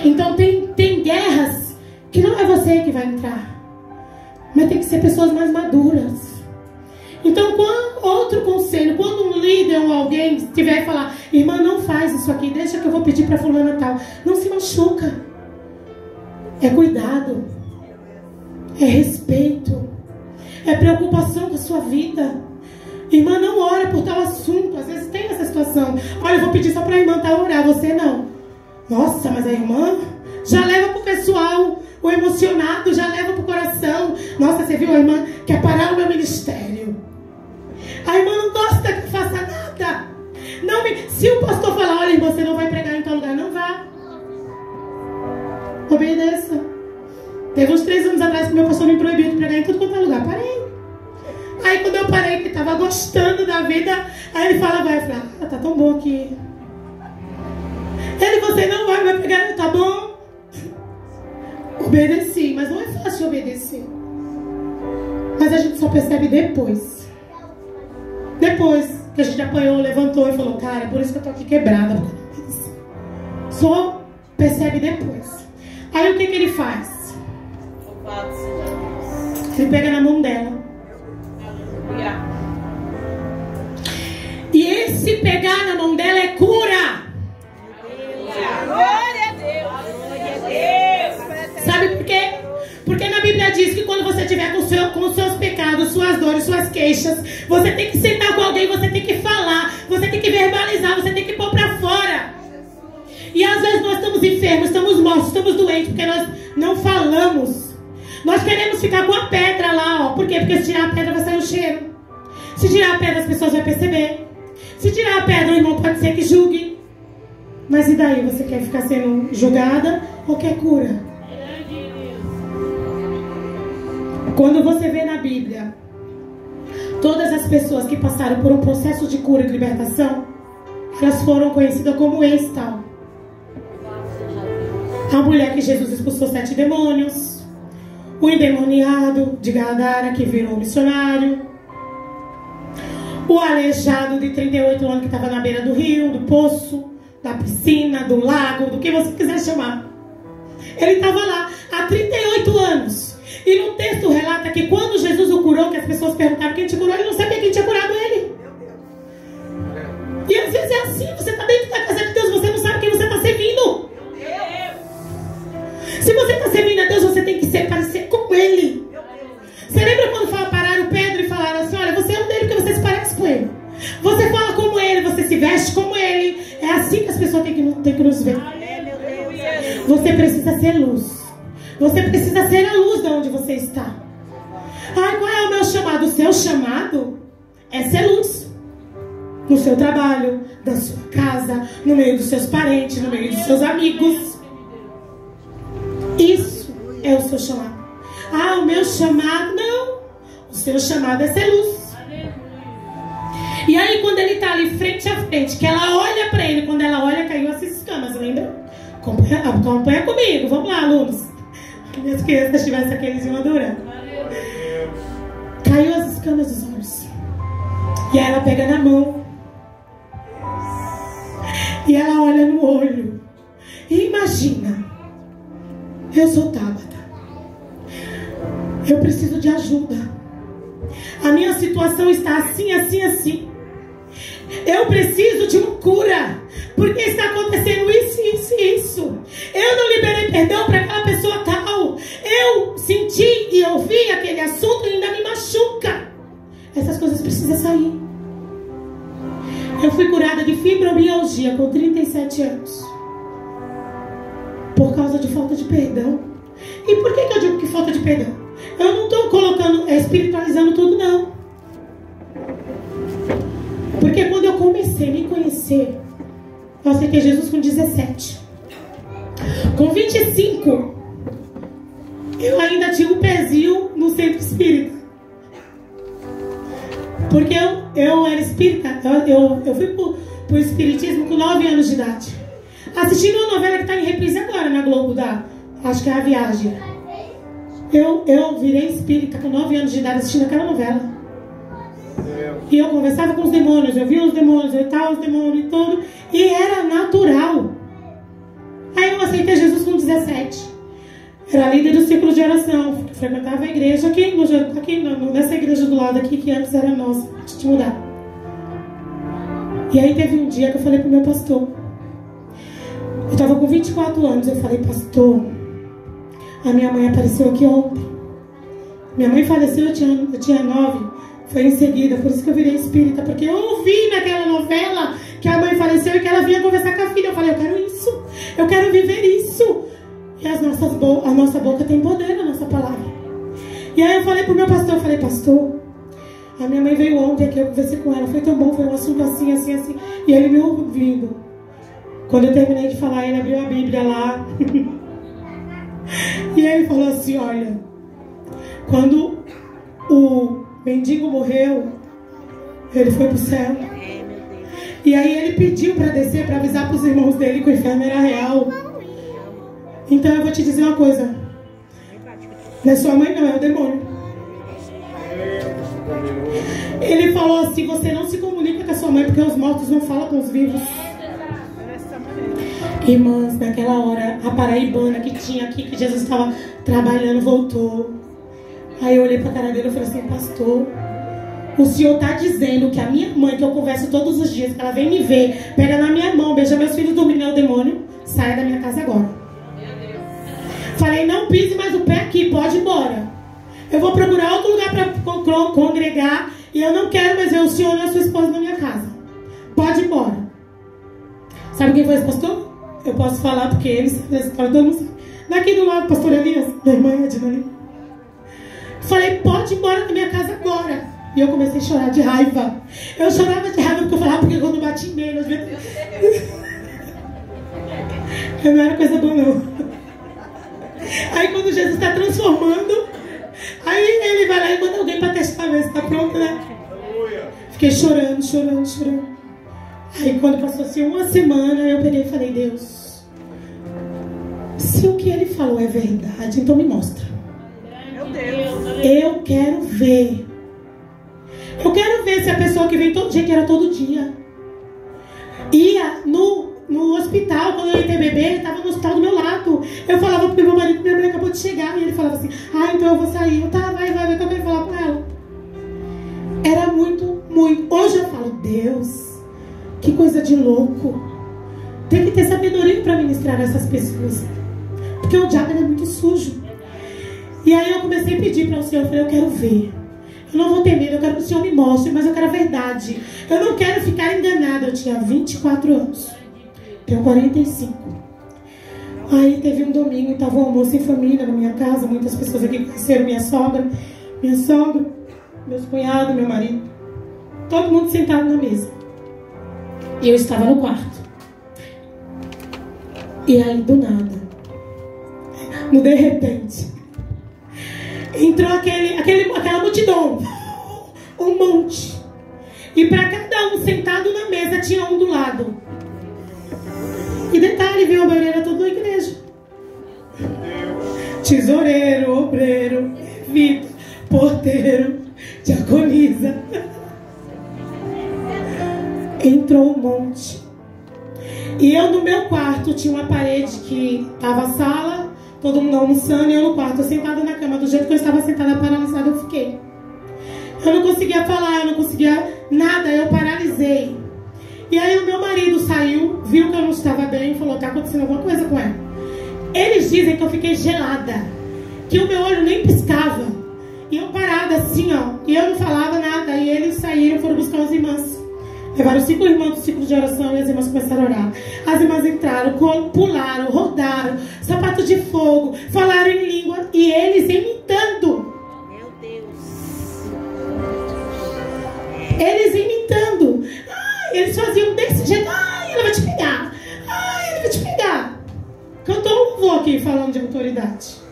Então tem guerras que não é você que vai entrar, mas tem que ser pessoas mais maduras. Então, outro conselho, quando um líder ou alguém tiver e falar: irmã, não faz isso aqui, deixa que eu vou pedir para fulana tal. Não se machuca. É cuidado. É respeito. É preocupação com a sua vida. Irmã, não ora por tal assunto. Às vezes tem essa situação. Olha, eu vou pedir só para a irmã tal orar, você não. Nossa, mas a irmã já leva para o pessoal, o emocionado, já leva para o coração. Nossa, você viu, a irmã quer parar o meu ministério. A irmã não gosta que eu faça nada. Se o pastor falar: olha, irmã, você não vai pregar em tal lugar, não vá. Obedeça. Teve uns 3 anos atrás que meu pastor me proibiu de pregar em tudo quanto é lugar. Parei. Aí quando eu parei, que estava gostando da vida, aí ele fala: vai. Eu falei: tá tão bom aqui. Você não vai pregar, tá bom? Obedeci, mas não é fácil obedecer. Mas a gente só percebe depois. Depois que a gente apanhou, levantou e falou: cara, é por isso que eu tô aqui quebrada. Só percebe depois. Aí o que ele faz? Ele pega na mão dela. E esse pegar na mão dela é cura. Glória a Deus. Glória a Deus. Sabe por quê? Porque na Bíblia diz que quando você estiver com os seus pecados, suas dores, suas queixas, você tem que sentar com alguém, você tem que falar, você tem que verbalizar, você tem que pôr pra fora. E às vezes nós estamos enfermos, estamos mortos, estamos doentes, porque nós não falamos. Nós queremos ficar com a pedra lá, ó. Por quê? Porque se tirar a pedra vai sair o cheiro. Se tirar a pedra as pessoas vão perceber. Se tirar a pedra o irmão pode ser que julgue. Mas e daí? Você quer ficar sendo julgada ou quer cura? Quando você vê na Bíblia todas as pessoas que passaram por um processo de cura e de libertação, elas foram conhecidas como ex-tal. A mulher que Jesus expulsou 7 demônios, O endemoniado de Gadara, que virou missionário. O aleijado de 38 anos que estava na beira do rio, do poço, da piscina, do lago, do que você quiser chamar. Ele estava lá há 38 anos. E no texto relata que quando Jesus o curou, que as pessoas perguntaram quem te curou, ele não sabia quem tinha curado ele. E às vezes é assim, você está dentro da casa de Deus, você não sabe quem você está servindo. Se você está servindo a Deus, você tem que ser parecer com Ele. Você lembra quando pararam Pedro e falaram assim, olha, você é um dele porque você se parece com ele. Você fala como ele, você se veste como ele. É assim que as pessoas têm que nos ver. Você precisa ser luz. Você precisa ser a luz de onde você está. Ai, qual é o meu chamado? O seu chamado é ser luz. No seu trabalho, na sua casa, no meio dos seus parentes, no meio dos seus amigos. Isso é o seu chamado. Ah, o meu chamado, não. O seu chamado é ser luz. E aí quando ele está ali frente a frente, que ela olha para ele, quando ela olha, caiu as escamas, lembra? Acompanha comigo, vamos lá, alunos. Minhas crianças estivessem aqui, eles iam adorar. Caiu as escamas dos olhos. E aí ela pega na mão. E ela olha no olho. E imagina, eu sou Tabata. Eu preciso de ajuda. A minha situação está assim, assim, assim. Eu preciso de uma cura. Porque está acontecendo isso, isso e isso. Eu não liberei perdão para aquela pessoa tal. Eu senti e ouvi aquele assunto e ainda me machuca. Essas coisas precisam sair. Eu fui curada de fibromialgia com 37 anos. Por causa de falta de perdão. E por que eu digo que falta de perdão? Eu não estou espiritualizando tudo, não. Porque quando eu comecei a me conhecer, eu aceitei Jesus com 17. Com 25, eu ainda tinha um pezinho no centro espírita. Porque eu era espírita. Eu fui pro espiritismo com 9 anos de idade. Assistindo uma novela que está em reprise agora na Globo, acho que é A Viagem. Eu virei espírita com 9 anos de idade assistindo aquela novela. E eu conversava com os demônios, eu via os demônios, eu estava os demônios e tudo. E era natural. Aí eu aceitei Jesus com 17. Era líder do círculo de oração. Frequentava a igreja aqui nessa igreja do lado aqui, que antes era nossa, antes de mudar. E aí teve um dia que eu falei pro meu pastor. Eu estava com 24 anos, eu falei, pastor, a minha mãe apareceu aqui ontem. Minha mãe faleceu, eu tinha 9. Foi em seguida, por isso que eu virei espírita. Porque eu ouvi naquela novela que a mãe faleceu e que ela vinha conversar com a filha. Eu falei, eu quero isso. Eu quero viver isso. E a nossa boca tem poder na nossa palavra. E aí eu falei pro meu pastor, eu falei, pastor, a minha mãe veio ontem aqui, eu conversei com ela. Foi tão bom, foi um assunto assim, assim, assim. E ele me ouvindo. Quando eu terminei de falar, ele abriu a Bíblia lá. E aí ele falou assim, olha, quando o mendigo morreu, ele foi pro céu. E aí ele pediu para descer, para avisar para os irmãos dele que o inferno era real. Então eu vou te dizer uma coisa, não é sua mãe não, é o demônio. Ele falou assim, você não se comunica com a sua mãe, porque os mortos não falam com os vivos. Irmãs, naquela hora, a paraibana que tinha aqui, que Jesus estava trabalhando, voltou. Aí eu olhei pra cara dele e falei assim, pastor, o senhor tá dizendo que a minha mãe, que eu converso todos os dias, que ela vem me ver, pega na minha mão, beija meus filhos dormindo, é o demônio, saia da minha casa agora. Falei, não pise mais o pé aqui, pode ir embora. Eu vou procurar outro lugar pra congregar e eu não quero mais ver o senhor e a sua esposa na minha casa. Pode ir embora. Sabe quem foi esse pastor? Eu posso falar porque ele sabe essa história, todo mundo sabe. Daqui do lado, pastor Elias, da irmã Edna ali. Falei, pode ir embora da minha casa agora. E eu comecei a chorar de raiva. Eu chorava de raiva porque eu falava, porque quando eu bati nele, às vezes... eu não era coisa boa, não. Aí quando Jesus está transformando, aí ele vai lá e manda alguém para testar, ver se está pronto, né? Fiquei chorando, chorando, chorando. Aí quando passou assim uma semana, eu peguei e falei, Deus, se o que ele falou é verdade, então me mostra. Eu quero ver. Eu quero ver se a pessoa que vem todo dia, que era todo dia, ia no hospital, quando eu ia ter bebê, ele estava no hospital do meu lado. Eu falava pro meu marido que minha mãe acabou de chegar. E ele falava assim, então eu vou sair. Eu, tá, vai, eu também vou falar com ela. Era muito. Hoje eu falo, Deus, que coisa de louco. Tem que ter sabedoria para ministrar essas pessoas. Porque o diabo é muito sujo. E aí eu comecei a pedir para o Senhor, eu falei, eu quero ver. Eu não vou ter medo, eu quero que o Senhor me mostre, mas eu quero a verdade. Eu não quero ficar enganada. Eu tinha 24 anos. Tenho 45. Aí teve um domingo e estava um almoço em família na minha casa. Muitas pessoas aqui conheceram minha sogra, meus cunhados, meu marido. Todo mundo sentado na mesa. E eu estava no quarto. E aí do nada, de repente, entrou aquela multidão, um monte. E para cada um sentado na mesa tinha um do lado. E detalhe, viu, a maioria era tudo da igreja. Tesoureiro, obreiro, levita, porteiro, diaconisa. Entrou um monte. E eu no meu quarto tinha uma parede que estava a sala, todo mundo almoçando, e eu no quarto, sentada na cama, do jeito que eu estava sentada paralisada, eu fiquei. Eu não conseguia falar, eu não conseguia nada, eu paralisei. E aí o meu marido saiu, viu que eu não estava bem e falou, tá acontecendo alguma coisa com ela. Eles dizem que eu fiquei gelada, que o meu olho nem piscava. E eu parada assim, ó, e eu não falava nada. E eles saíram, foram buscar as irmãs. Levaram 5 irmãs do ciclo de oração e as irmãs começaram a orar. As irmãs entraram, pularam, rodaram, sapato de fogo, falaram em língua e eles imitando. Meu Deus. Eles imitando. Eles faziam desse jeito. Ela vai te pegar. Ele vai te pegar. Cantou um louvor aqui falando de autoridade.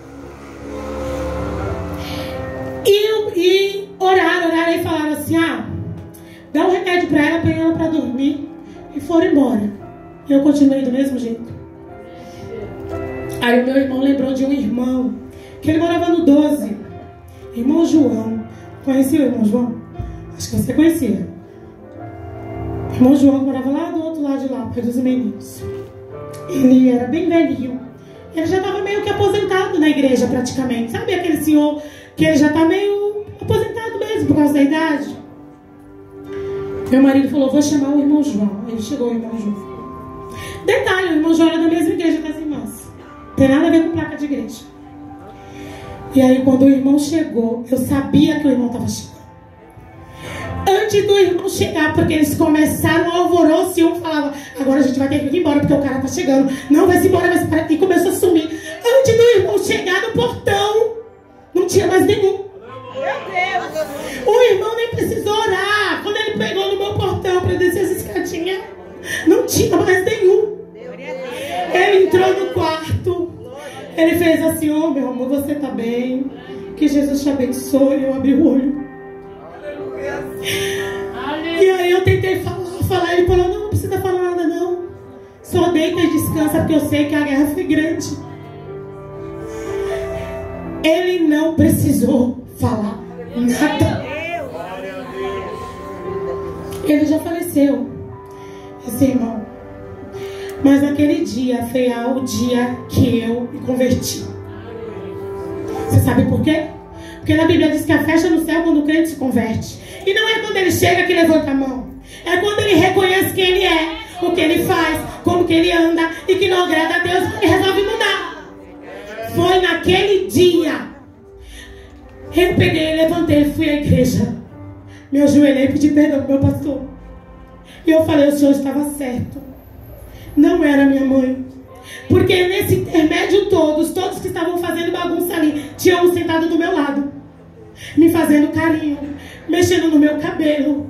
E oraram e falaram assim, dá um remédio pra ela, põe ela pra dormir. E foram embora. E eu continuei do mesmo jeito. Aí o meu irmão lembrou de um irmão, que ele morava no 12. Irmão João. Conhecia o irmão João? Acho que você conhecia. O irmão João morava lá do outro lado de lá, perto dos meninos. Ele era bem velhinho. Ele já estava meio que aposentado na igreja praticamente. Sabe aquele senhor que ele já está meio aposentado mesmo por causa da idade? Meu marido falou, vou chamar o irmão João. Ele chegou, o irmão João. Detalhe, o irmão João era da mesma igreja das irmãs. Não tem nada a ver com placa de igreja. E aí quando o irmão chegou, eu sabia que o irmão estava chegando. Antes do irmão chegar, porque eles começaram um alvoroço e um falava, agora a gente vai ter que ir embora porque o cara tá chegando. Não, vai-se embora, vai-se embora. E começou a sumir. Antes do irmão chegar no portão, não tinha mais nenhum. Meu Deus. O irmão nem precisou orar. Quando ele pegou no meu portão para descer essa escadinha, não tinha mais nenhum. Ele entrou no quarto. Ele fez assim, meu amor, você tá bem? Que Jesus te abençoe. Eu abri o olho. E aí eu tentei falar, ele falou, não precisa falar nada não. Só deita e descansa, porque eu sei que a guerra foi grande. Ele não precisou falar nada. Ele já faleceu, esse irmão. Mas naquele dia foi o dia que eu me converti. Você sabe por quê? Porque na Bíblia diz que a festa no céu quando o crente se converte. E não é quando ele chega que levanta a mão. É quando ele reconhece quem ele é, o que ele faz, como que ele anda e que não agrada a Deus, ele resolve mudar. Foi naquele dia. Eu peguei, levantei, fui à igreja. Me ajoelhei e pedi perdão pro meu pastor. E eu falei, o senhor estava certo. Não era minha mãe. Porque nesse intermédio todos que estavam fazendo bagunça ali, tinham um sentado do meu lado, me fazendo carinho, mexendo no meu cabelo,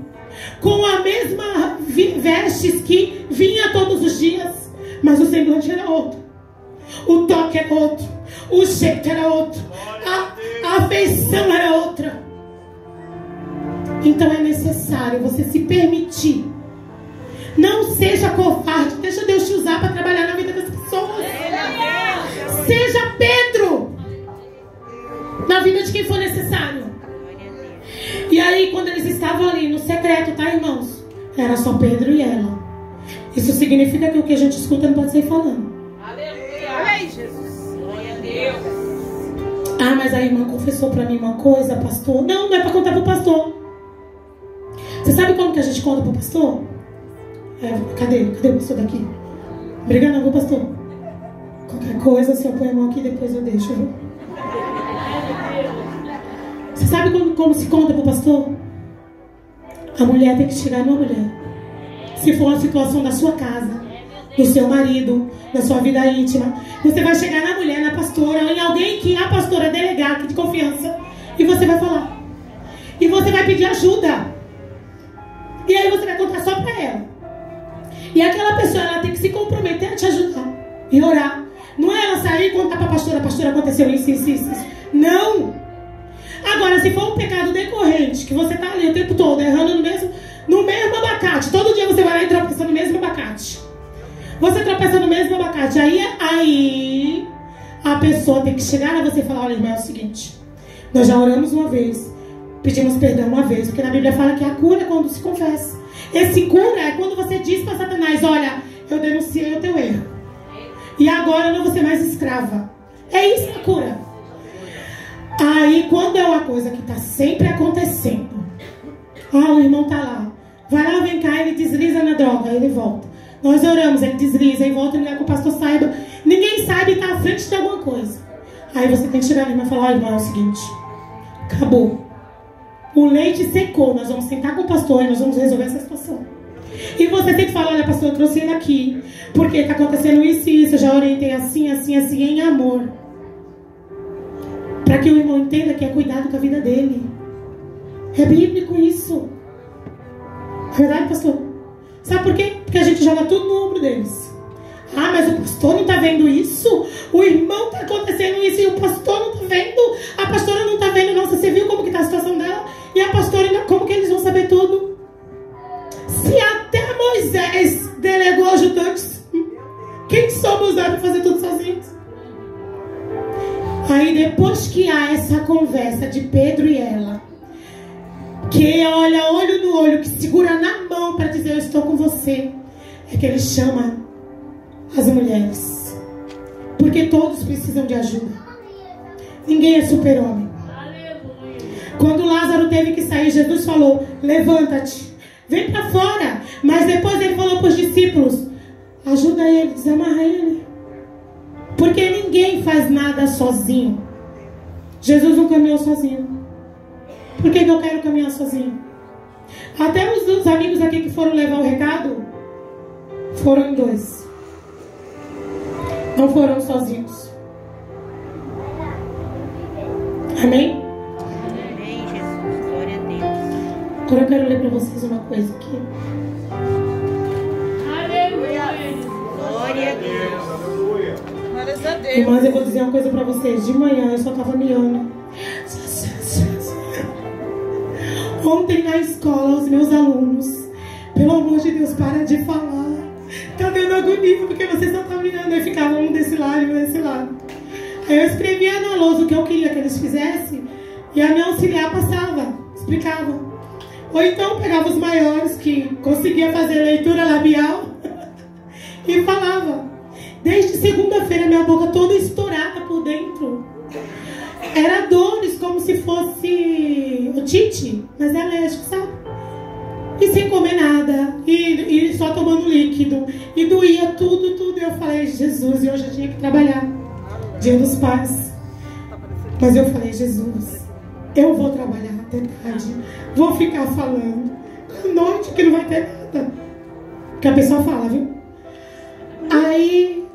com a mesma vestes que vinha todos os dias, mas o semblante era outro, o toque era outro, o jeito era outro, a afeição era outra. Então é necessário você se permitir. Não seja covarde. Deixa Deus te usar para trabalhar na vida das pessoas. Seja Pedro na vida de quem quem for necessário. E aí, quando eles estavam ali no secreto, tá, irmãos? Era só Pedro e ela. Isso significa que o que a gente escuta não pode sair falando. Aleluia. Amém, Jesus. Glória a Deus. Ah, mas a irmã confessou pra mim uma coisa, pastor. Não é pra contar pro pastor. Você sabe como que a gente conta pro pastor? Cadê o pastor daqui? Obrigada, não, viu, pastor? Qualquer coisa, se eu põe a mão aqui, depois eu deixo, viu? Você sabe como se conta pro pastor? A mulher tem que chegar numa mulher. Se for uma situação da sua casa, do seu marido, da sua vida íntima, você vai chegar na mulher, na pastora, ou em alguém que a pastora delegar, de confiança, e você vai falar. E você vai pedir ajuda. E aí você vai contar só pra ela. E aquela pessoa, ela tem que se comprometer a te ajudar e orar. Não é ela sair e contar pra pastora, aconteceu isso. Não! Agora, se for um pecado decorrente, que você tá ali o tempo todo errando no mesmo abacate, todo dia você vai lá e tropeça no mesmo abacate. Você tropeça no mesmo abacate. Aí a pessoa tem que chegar a você e falar: olha, irmão, é o seguinte, nós já oramos uma vez, pedimos perdão uma vez, porque na Bíblia fala que a cura é quando se confessa. Esse cura é quando você diz para Satanás: olha, eu denunciei o teu erro, e agora eu não vou ser mais escrava. É isso a cura. Aí, quando é uma coisa que está sempre acontecendo, o irmão está lá, vai lá, vem cá, ele desliza na droga, aí ele volta. Nós oramos, ele desliza e volta, não é que o pastor saiba. Ninguém sabe, está à frente de alguma coisa. Aí você tem que chegar ali e falar: olha, irmão, é o seguinte, acabou. O leite secou, nós vamos sentar com o pastor e nós vamos resolver essa situação. E você tem que falar: olha, pastor, eu trouxe ele aqui, porque está acontecendo isso e isso, eu já orientei assim, em amor. Para que o irmão entenda que é cuidado com a vida dele. É bíblico isso. É verdade, pastor? Sabe por quê? Porque a gente joga tudo no ombro deles. Ah, mas o pastor não está vendo isso? O irmão está acontecendo isso e o pastor não está vendo? A pastora não está vendo? Nossa, você viu como que está a situação dela? E a pastora, como que eles vão saber tudo? Se até Moisés delegou ajudantes, quem somos nós para fazer tudo sozinhos? Aí depois que há essa conversa de Pedro e ela, que olha olho no olho, que segura na mão para dizer: eu estou com você, é que ele chama as mulheres. Porque todos precisam de ajuda. Ninguém é super-homem. Quando Lázaro teve que sair, Jesus falou: levanta-te, vem para fora. Mas depois ele falou para os discípulos: ajuda ele, desamarra ele. Porque ninguém faz nada sozinho. Jesus não caminhou sozinho. Por que eu quero caminhar sozinho? Até os amigos aqui que foram levar o recado foram em dois. Não foram sozinhos. Amém? Amém, Jesus. Glória a Deus. Agora eu quero ler para vocês uma coisa aqui. Aleluia. Glória a Deus. Glórias a Deus. Irmãs, eu vou dizer uma coisa para vocês. De manhã eu só estava miando. Ontem na escola, os meus alunos, pelo amor de Deus, para de falar. Tá dando agonia, porque vocês só estão mirando. Aí ficava um desse lado e um desse lado. Aí eu escrevia na lousa o que eu queria que eles fizessem, e a minha auxiliar passava, explicava. Ou então pegava os maiores que conseguia fazer leitura labial e falava. Desde segunda-feira minha boca toda estourada por dentro. Era dores como se fosse otite, mas é alérgico, sabe? E sem comer nada, e só tomando líquido, e doía tudo. E eu falei: Jesus, e hoje eu tinha que trabalhar, Dia dos Pais. Mas eu falei: Jesus, eu vou trabalhar até tarde, vou ficar falando à noite que não vai ter nada. Que a pessoa fala, viu? Aí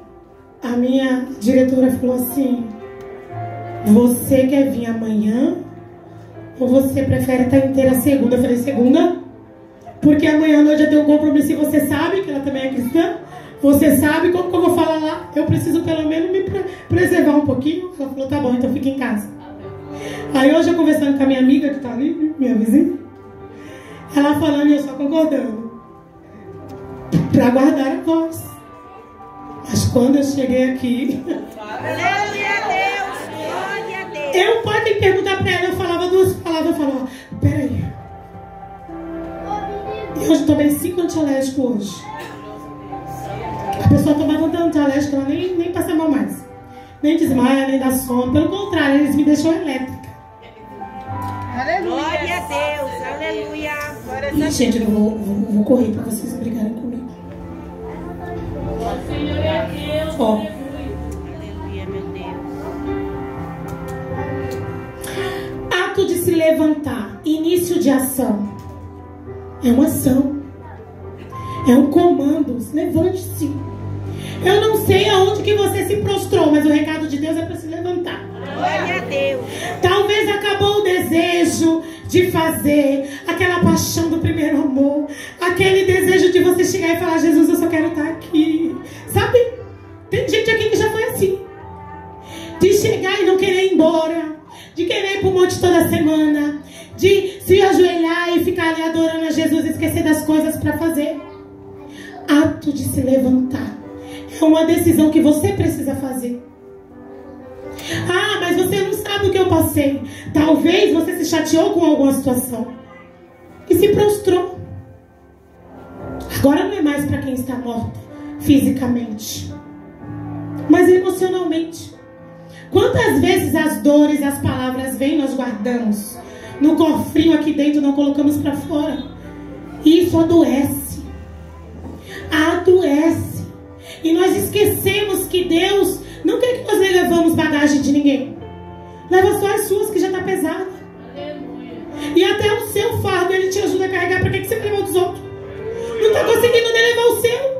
a minha diretora falou assim: você quer vir amanhã? Ou você prefere estar inteira segunda? Eu falei: segunda? Porque amanhã à noite eu tenho um compromisso e você sabe que ela também é cristã. Você sabe como que eu vou falar lá? Eu preciso pelo menos me preservar um pouquinho. Ela falou: tá bom, então fica em casa. Aí hoje eu conversando com a minha amiga que tá ali, minha vizinha, ela falando e eu só concordando, pra guardar a voz. Mas quando eu cheguei aqui, Glória a Deus. Glória a Deus. eu pode sabe, perguntar pra ela, eu falava duas palavras, eu falava, peraí. E hoje eu tomei 5 antialérgicos hoje. A pessoa tomava um antialérgico, ela nem passa mal mais. Nem desmaia, nem dá sono. Pelo contrário, eles me deixam elétrica. Aleluia. Glória a Deus, aleluia. Glória a E, Deus. gente, eu vou correr pra vocês brigarem comigo. Ó, Aleluia, meu Deus. ato de se levantar, início de ação. É uma ação. É um comando. Levante-se. Eu não sei aonde que você se prostrou, mas o recado de Deus é para se levantar. Glória a Deus. Talvez acabou o desejo de fazer, aquela paixão do primeiro amor, aquele desejo de você chegar e falar, Jesus, eu só quero estar aqui. Sabe? Tem gente aqui que já foi assim. De chegar e não querer ir embora, de querer ir pro monte toda semana, de se ajoelhar e ficar ali adorando a Jesus e esquecer das coisas para fazer. Ato de se levantar. É uma decisão que você precisa fazer. Ah, mas você não sabe o que eu passei. Talvez você se chateou com alguma situação e se prostrou. Agora não é mais para quem está morto fisicamente, mas emocionalmente. Quantas vezes as dores, as palavras vêm, nós guardamos no cofrinho aqui dentro, não colocamos para fora. E isso adoece. Adoece. E nós esquecemos que Deus não quer que nós levamos bagagem de ninguém. Leva só as suas, que já está pesada. E até o seu fardo Ele te ajuda a carregar. Para que você leva dos outros? Não está conseguindo nem levar o seu.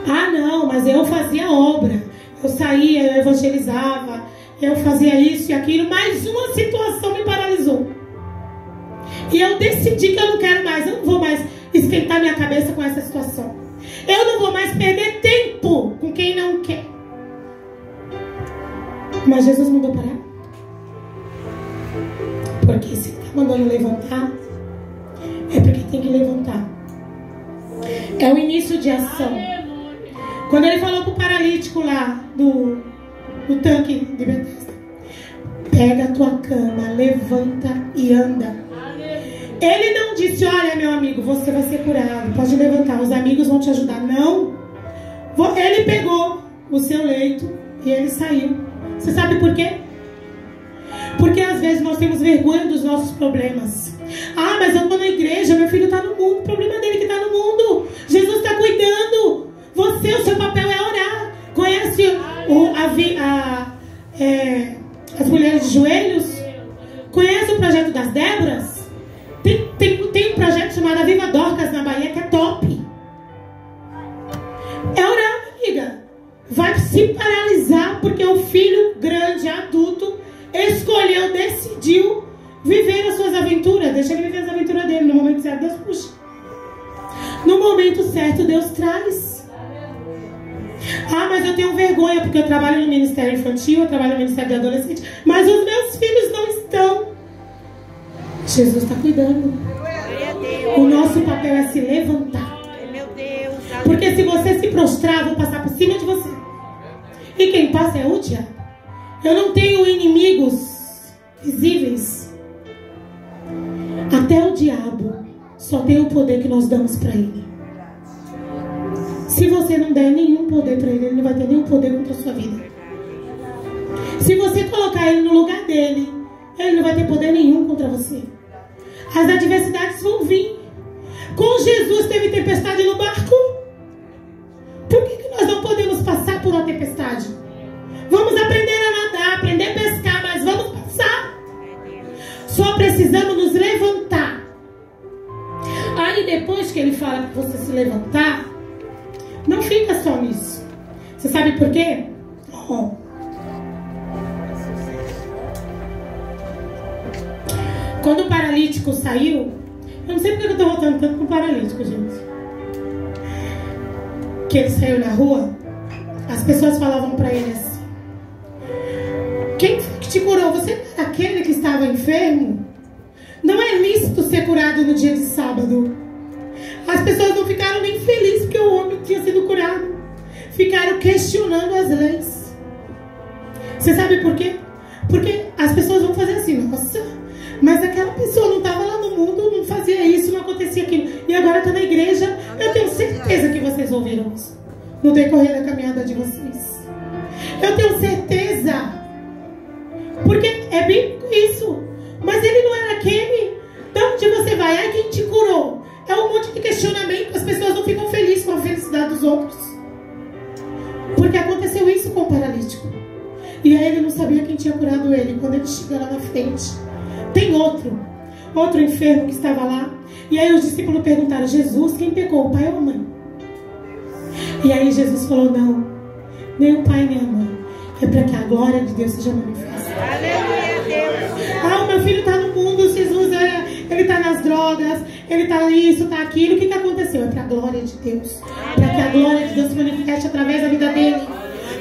Ah não, mas eu fazia obra. Eu saía, eu evangelizava, eu fazia isso e aquilo. Mas uma situação me paralisou. E eu decidi que eu não quero mais. Eu não vou mais esquentar minha cabeça com essa situação. Eu não vou mais perder tempo com quem não quer. Mas Jesus mandou parar. Porque se está mandando levantar, é porque tem que levantar. É o início de ação. Quando ele falou pro paralítico lá do tanque de Betesda, pega a tua cama, levanta e anda. Ele não disse, olha meu amigo, você vai ser curado, pode levantar, os amigos vão te ajudar. Não. Ele pegou o seu leito e ele saiu. Você sabe por quê? Porque às vezes nós temos vergonha dos nossos problemas. Ah, mas eu estou na igreja, meu filho está no mundo. O problema dele que está no mundo. Jesus está cuidando. Você, o seu papel é orar. Conhece as mulheres de joelhos? Conhece o projeto das Déboras? Tem um projeto chamado Viva Dorcas na Bahia que é top. É orar, amiga. Vai se paralisar porque o filho grande, adulto, escolheu, decidiu viver as suas aventuras. Deixa ele viver as aventuras dele. No momento certo, Deus puxa. No momento certo, Deus traz. Ah, mas eu tenho vergonha porque eu trabalho no Ministério Infantil, eu trabalho no Ministério de Adolescente, mas os meus filhos não estão. Jesus está cuidando. O nosso papel é se levantar. Meu Deus. Porque se você se prostrar, vou passar por cima de você. E quem passa é o diabo. Eu não tenho inimigos visíveis. Até o diabo só tem o poder que nós damos para ele. Se você não der nenhum poder para ele, ele não vai ter nenhum poder contra a sua vida. Se você colocar ele no lugar dele, ele não vai ter poder nenhum contra você. As adversidades vão vir. Com Jesus teve tempestade no barco. Por que nós não podemos passar por uma tempestade? Vamos aprender a nadar, aprender a pescar, mas vamos passar. Só precisamos nos levantar. Aí depois que ele fala para você se levantar, não fica só nisso. Você sabe por quê? Quando o paralítico saiu, eu não sei porque eu estou voltando tanto com o paralítico, gente. Que ele saiu na rua, as pessoas falavam para ele assim: quem foi que te curou? Você não era aquele que estava enfermo? Não é lícito ser curado no dia de sábado. As pessoas não ficaram nem felizes porque o homem tinha sido curado. Ficaram questionando as leis. Você sabe por quê? Porque as pessoas vão fazer assim, nossa, mas aquela pessoa não estava lá no mundo, não fazia isso, não acontecia aquilo, e agora está na igreja. Eu tenho certeza que vocês ouviram isso no decorrer da caminhada de vocês. Eu tenho certeza, porque é bíblico isso. Mas ele não era aquele. De onde você vai? Ai, quem te curou? É um monte de questionamento. As pessoas não ficam felizes com a felicidade dos outros, porque aconteceu isso com o paralítico. E aí ele não sabia quem tinha curado ele. Quando ele chega lá na frente, tem outro enfermo que estava lá. E aí os discípulos perguntaram: Jesus, quem pecou, o pai ou a mãe? E aí Jesus falou: não, nem o pai nem a mãe. É para que a glória de Deus seja manifestada. Aleluia, Deus. Ah, o meu filho está no mundo, Jesus, ele está nas drogas, ele está isso, está aquilo. O que aconteceu? É para a glória de Deus. Para que a glória de Deus se manifeste através da vida dele.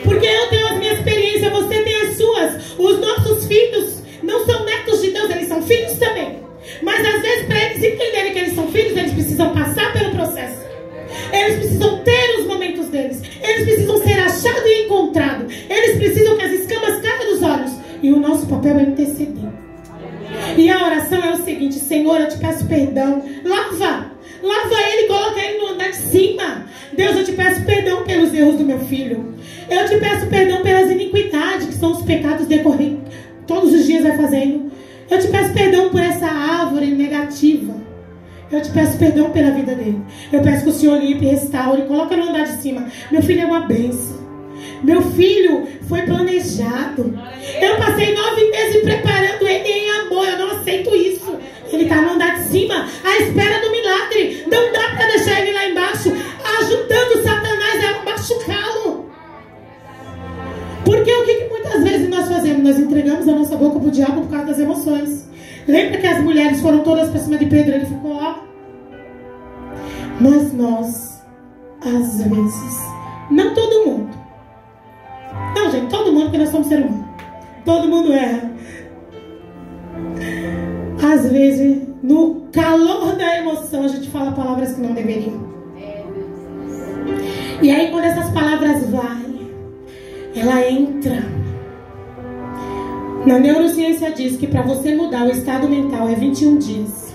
Porque eu tenho as minhas experiências, você tem as suas. Os nossos filhos não são netos de Deus, eles são filhos também. Mas às vezes, para eles entenderem que eles são filhos, eles precisam passar pelo processo. Eles precisam ter os momentos deles. Eles precisam ser achados e encontrados. Eles precisam que as escamas caiam dos olhos. E o nosso papel é interceder. E a oração é o seguinte: Senhor, eu te peço perdão. Lava ele, coloca ele no andar de cima. Deus, eu te peço perdão pelos erros do meu filho. Eu te peço perdão pelas iniquidades, que são os pecados decorrentes. Todos os dias vai fazendo. Eu te peço perdão por essa árvore negativa. Eu te peço perdão pela vida dele. Eu peço que o Senhor limpe, restaure, coloque no andar de cima. Meu filho é uma bênção. Meu filho foi planejado. Eu passei 9 meses preparando ele em amor. Eu não aceito isso. Ele está no andar de cima, à espera do milagre. Não dá para deixar ele lá embaixo, ajudando Satanás a machucá-lo. Porque o que muitas vezes nós fazemos? Nós entregamos a nossa boca para o diabo por causa das emoções. Lembra que as mulheres foram todas para cima de Pedro? Ele ficou, ó. Mas nós, às vezes, não todo mundo. Não, gente, todo mundo, porque nós somos seres humanos. Todo mundo erra. Às vezes, no calor da emoção, a gente fala palavras que não deveriam. E aí, quando essas palavras ela entra. Na neurociência diz que para você mudar o estado mental é 21 dias.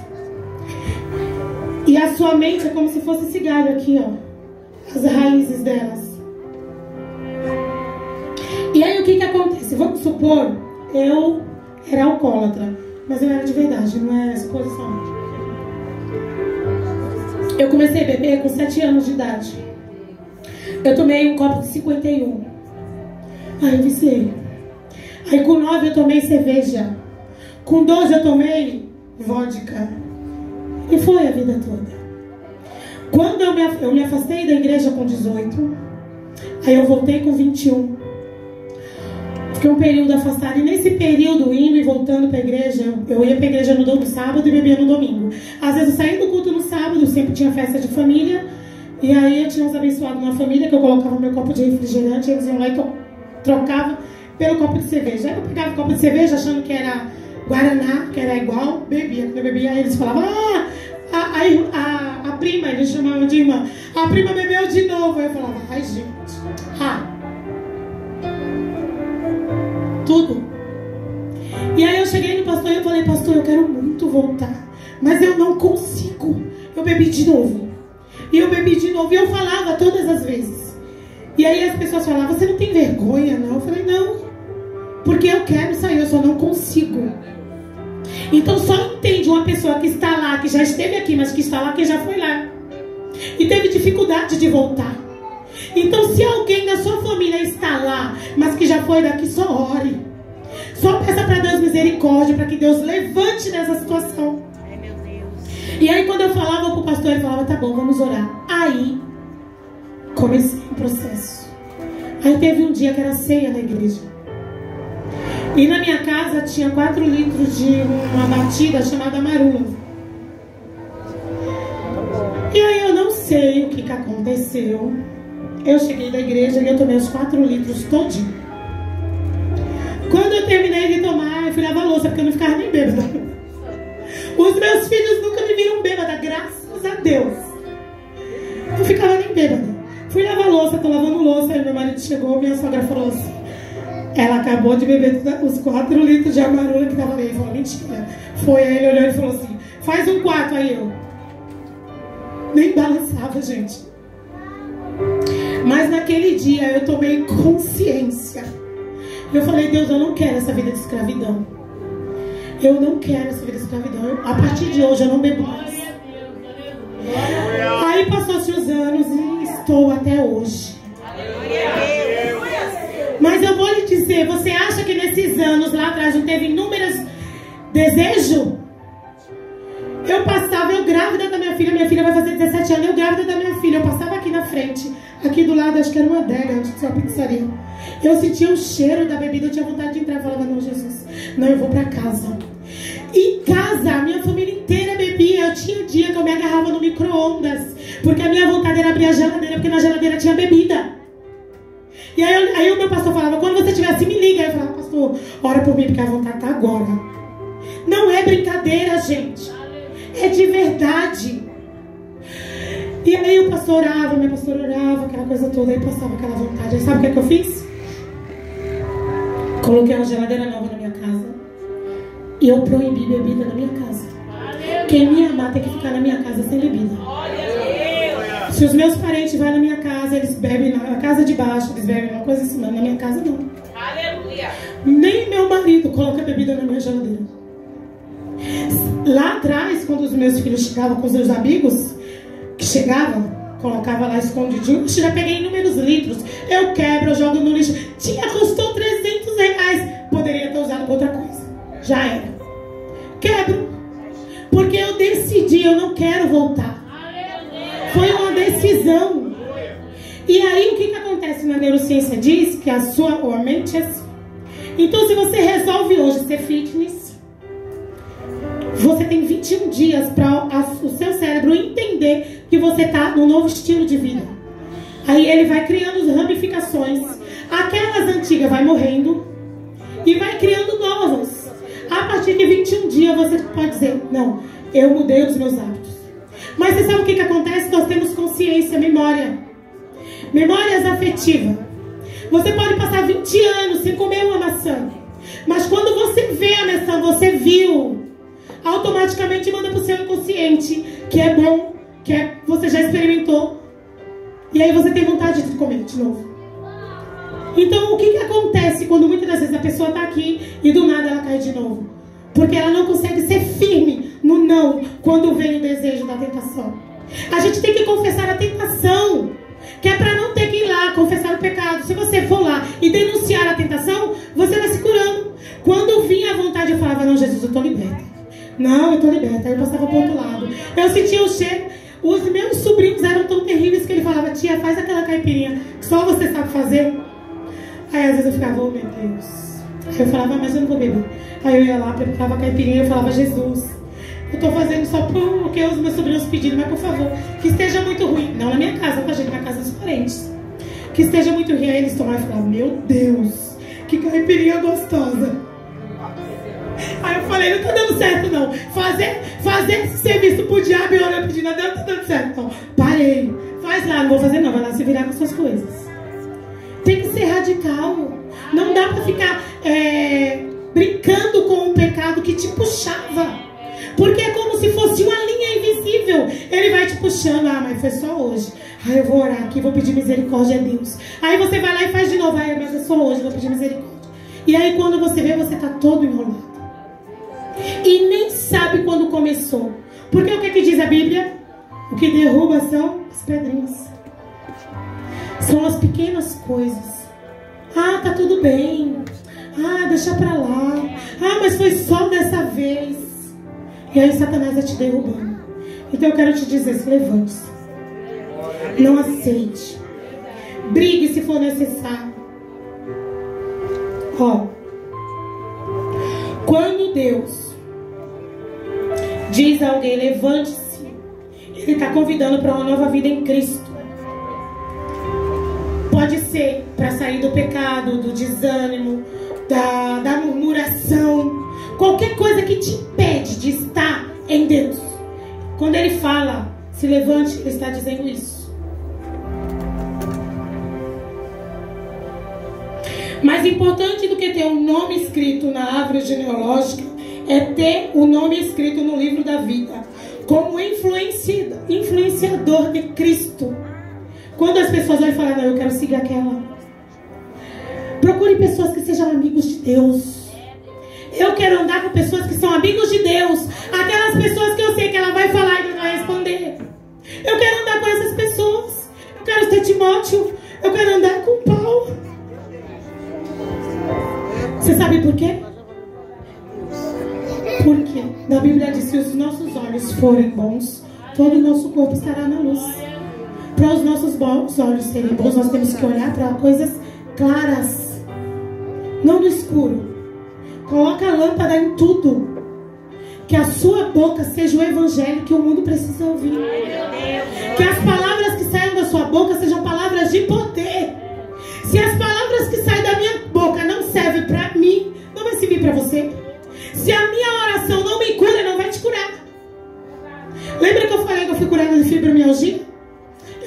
E a sua mente é como se fosse cigarro aqui, ó. As raízes delas. E aí o que acontece? Vamos supor, eu era alcoólatra, mas eu era de verdade, não é suposição. Eu comecei a beber com 7 anos de idade. Eu tomei um copo de 51. Aí eu viciei. Aí com 9 eu tomei cerveja. Com 12 eu tomei vodka. E foi a vida toda. Quando eu me afastei da igreja com 18, aí eu voltei com 21. Fiquei um período afastado. E nesse período, indo e voltando para a igreja, eu ia para a igreja no sábado e bebia no domingo. Às vezes eu saía do culto no sábado, sempre tinha festa de família. E aí eu tinha uns abençoados numa família que eu colocava meu copo de refrigerante, eles iam lá e trocavam pelo copo de cerveja. Aí eu pegava o copo de cerveja achando que era Guaraná, que era igual, bebia. Quando eu bebia, aí eles falavam, a prima, eles chamavam de irmã, a prima bebeu de novo. Aí eu falava, ai gente, tudo. E aí eu cheguei no pastor e eu falei, pastor, eu quero muito voltar, mas eu não consigo. Eu bebi de novo. E eu bebi de novo. E eu falava todas as vezes. E aí as pessoas falavam, você não tem vergonha, não? Eu falei, não. Porque eu quero sair, eu só não consigo. Então só entende uma pessoa que está lá, que já esteve aqui, mas que está lá, que já foi lá. E teve dificuldade de voltar. Então se alguém da sua família está lá, mas que já foi daqui, só ore. Só peça para Deus misericórdia, para que Deus levante nessa situação. Ai, meu Deus. E aí quando eu falava pro pastor, ele falava, tá bom, vamos orar. Aí comecei o processo. Aí teve um dia que era ceia na igreja. E na minha casa tinha 4 litros de uma batida chamada marula. E aí eu não sei o que aconteceu. Eu cheguei da igreja e eu tomei os 4 litros todinho. Quando eu terminei de tomar, eu fui lavar a louça, porque eu não ficava nem bêbada. Os meus filhos nunca me viram bêbada, graças a Deus. Não ficava nem bêbada. Fui lavar a louça, tô lavando louça, aí meu marido chegou, minha sogra falou assim, Ela acabou de beber os 4 litros de amarula que tava ali. Ele falou, mentira. Foi, aí ele olhou e falou assim, faz um 4 aí, eu. Nem balançava, gente. Mas naquele dia eu tomei consciência. Eu falei, Deus, eu não quero essa vida de escravidão. Eu não quero essa vida de escravidão. A partir de hoje eu não bebo mais. Aí passou-se os anos e estou até hoje. Mas eu vou lhe dizer, você acha que nesses anos lá atrás não teve inúmeros desejos? Eu passava, eu grávida da minha filha vai fazer 17 anos, eu grávida da minha filha, eu passava aqui na frente, aqui do lado, acho que era uma adega, antes de ser uma pizzaria. Eu sentia o cheiro da bebida, eu tinha vontade de entrar, eu falava, não, Jesus, não, eu vou pra casa. Em casa, a minha família inteira bebia, eu tinha dia que eu me agarrava no micro-ondas, porque a minha vontade era abrir a geladeira, porque na geladeira tinha bebida. E aí o meu pastor falava, quando você estiver assim, me liga. Aí eu falava, pastor, ora por mim, porque a vontade tá agora. Não é brincadeira, gente. É de verdade. E aí o pastor orava, minha pastora orava, aquela coisa toda, aí passava aquela vontade. Aí sabe o que é que eu fiz? Coloquei uma geladeira nova na minha casa. E eu proibi bebida na minha casa. Quem me amar tem que ficar na minha casa sem bebida. Se os meus parentes vão na minha casa, eles bebem na casa de baixo, eles bebem uma coisa assim, mas na minha casa não. Aleluia. Nem meu marido coloca bebida na minha geladeira. Lá atrás, quando os meus filhos chegavam com os seus amigos, que chegavam, colocava lá escondidinho, eu já peguei inúmeros litros, eu quebro, eu jogo no lixo. Custou R$300, poderia ter usado pra outra coisa. Já era. Quebro. Porque eu decidi, eu não quero voltar. Foi uma decisão. E aí o que acontece na neurociência? Diz que a mente é assim. Então se você resolve hoje ser fitness, você tem 21 dias para o seu cérebro entender que você está num novo estilo de vida. Aí ele vai criando ramificações. Aquelas antigas vai morrendo e vai criando novas. A partir de 21 dias você pode dizer, não, eu mudei os meus hábitos. Mas você sabe o que acontece? Nós temos consciência, memória. Memórias afetivas. Você pode passar 20 anos sem comer uma maçã. Mas quando você vê a maçã, você viu, automaticamente manda para o seu inconsciente que é bom, você já experimentou. E aí você tem vontade de comer de novo. Então o que acontece quando muitas das vezes a pessoa está aqui e do nada ela cai de novo? Porque ela não consegue ser firme no não quando vem o desejo da tentação. A gente tem que confessar a tentação, que é para não ter que ir lá confessar o pecado. Se você for lá e denunciar a tentação, você vai se curando. Quando vinha a vontade, eu falava, não, Jesus, eu estou liberta. Não, eu estou liberta. Aí eu passava para o outro lado. Eu sentia o cheiro. Os meus sobrinhos eram tão terríveis que ele falava, tia, faz aquela caipirinha que só você sabe fazer. Aí às vezes eu ficava, oh meu Deus. Aí eu falava, mas eu não vou beber. Aí eu ia lá, preparava a caipirinha e eu falava, Jesus, eu tô fazendo só porque os meus sobrinhos pediram, mas por favor, que esteja muito ruim. Não na minha casa, tá, gente? Na casa dos parentes. Que esteja muito ruim. Aí eles tomaram e falaram, meu Deus, que caipirinha gostosa. Aí eu falei, não tá dando certo não. Fazer esse serviço pro diabo e orar pedindo, não tá dando certo não. Parei. Faz lá, não vou fazer não, vai lá se virar com suas coisas. Tem que ser radical. Não dá pra ficar brincando com um pecado que te puxava. Porque é como se fosse uma linha invisível. Ele vai te puxando. Ah, mas foi só hoje. Ah, eu vou orar aqui, vou pedir misericórdia a Deus. Aí você vai lá e faz de novo. Ah, mas é só hoje, vou pedir misericórdia. E aí quando você vê, você tá todo enrolado. E nem sabe quando começou. Porque o que diz a Bíblia? O que derruba são as pedrinhas. São as pequenas coisas. Ah, tá tudo bem. Ah, deixa pra lá. Ah, mas foi só dessa vez. E aí Satanás vai te derrubando. Então eu quero te dizer, se levante-se. Não aceite. Brigue se for necessário. Ó. Quando Deus diz a alguém, levante-se, Ele está convidando para uma nova vida em Cristo. Pode ser para sair do pecado, do desânimo, da murmuração, qualquer coisa que te impede de estar em Deus. Quando Ele fala, se levante, Ele está dizendo isso. Mais importante do que ter um nome escrito na árvore genealógica é ter o nome escrito no livro da vida, como influenciador de Cristo. Quando as pessoas vão falar, não, eu quero seguir aquela. Procure pessoas que sejam amigos de Deus. Eu quero andar com pessoas que são amigos de Deus. Aquelas pessoas que eu sei que ela vai falar e não vai responder. Eu quero andar com essas pessoas. Eu quero ser Timóteo. Eu quero andar com Paulo. Você sabe por quê? Porque na Bíblia diz que se os nossos olhos forem bons, todo o nosso corpo estará na luz. Para os nossos olhos serem bons, nós temos que olhar para coisas claras, não no escuro. Coloca a lâmpada em tudo. Que a sua boca seja o evangelho que o mundo precisa ouvir. Que as palavras que saiam da sua boca sejam palavras de poder. Se as palavras que saem da minha boca não servem para mim, não vai servir para você. Se a minha oração não me cura, não vai te curar. Lembra que eu falei que eu fui curada de fibromialgia?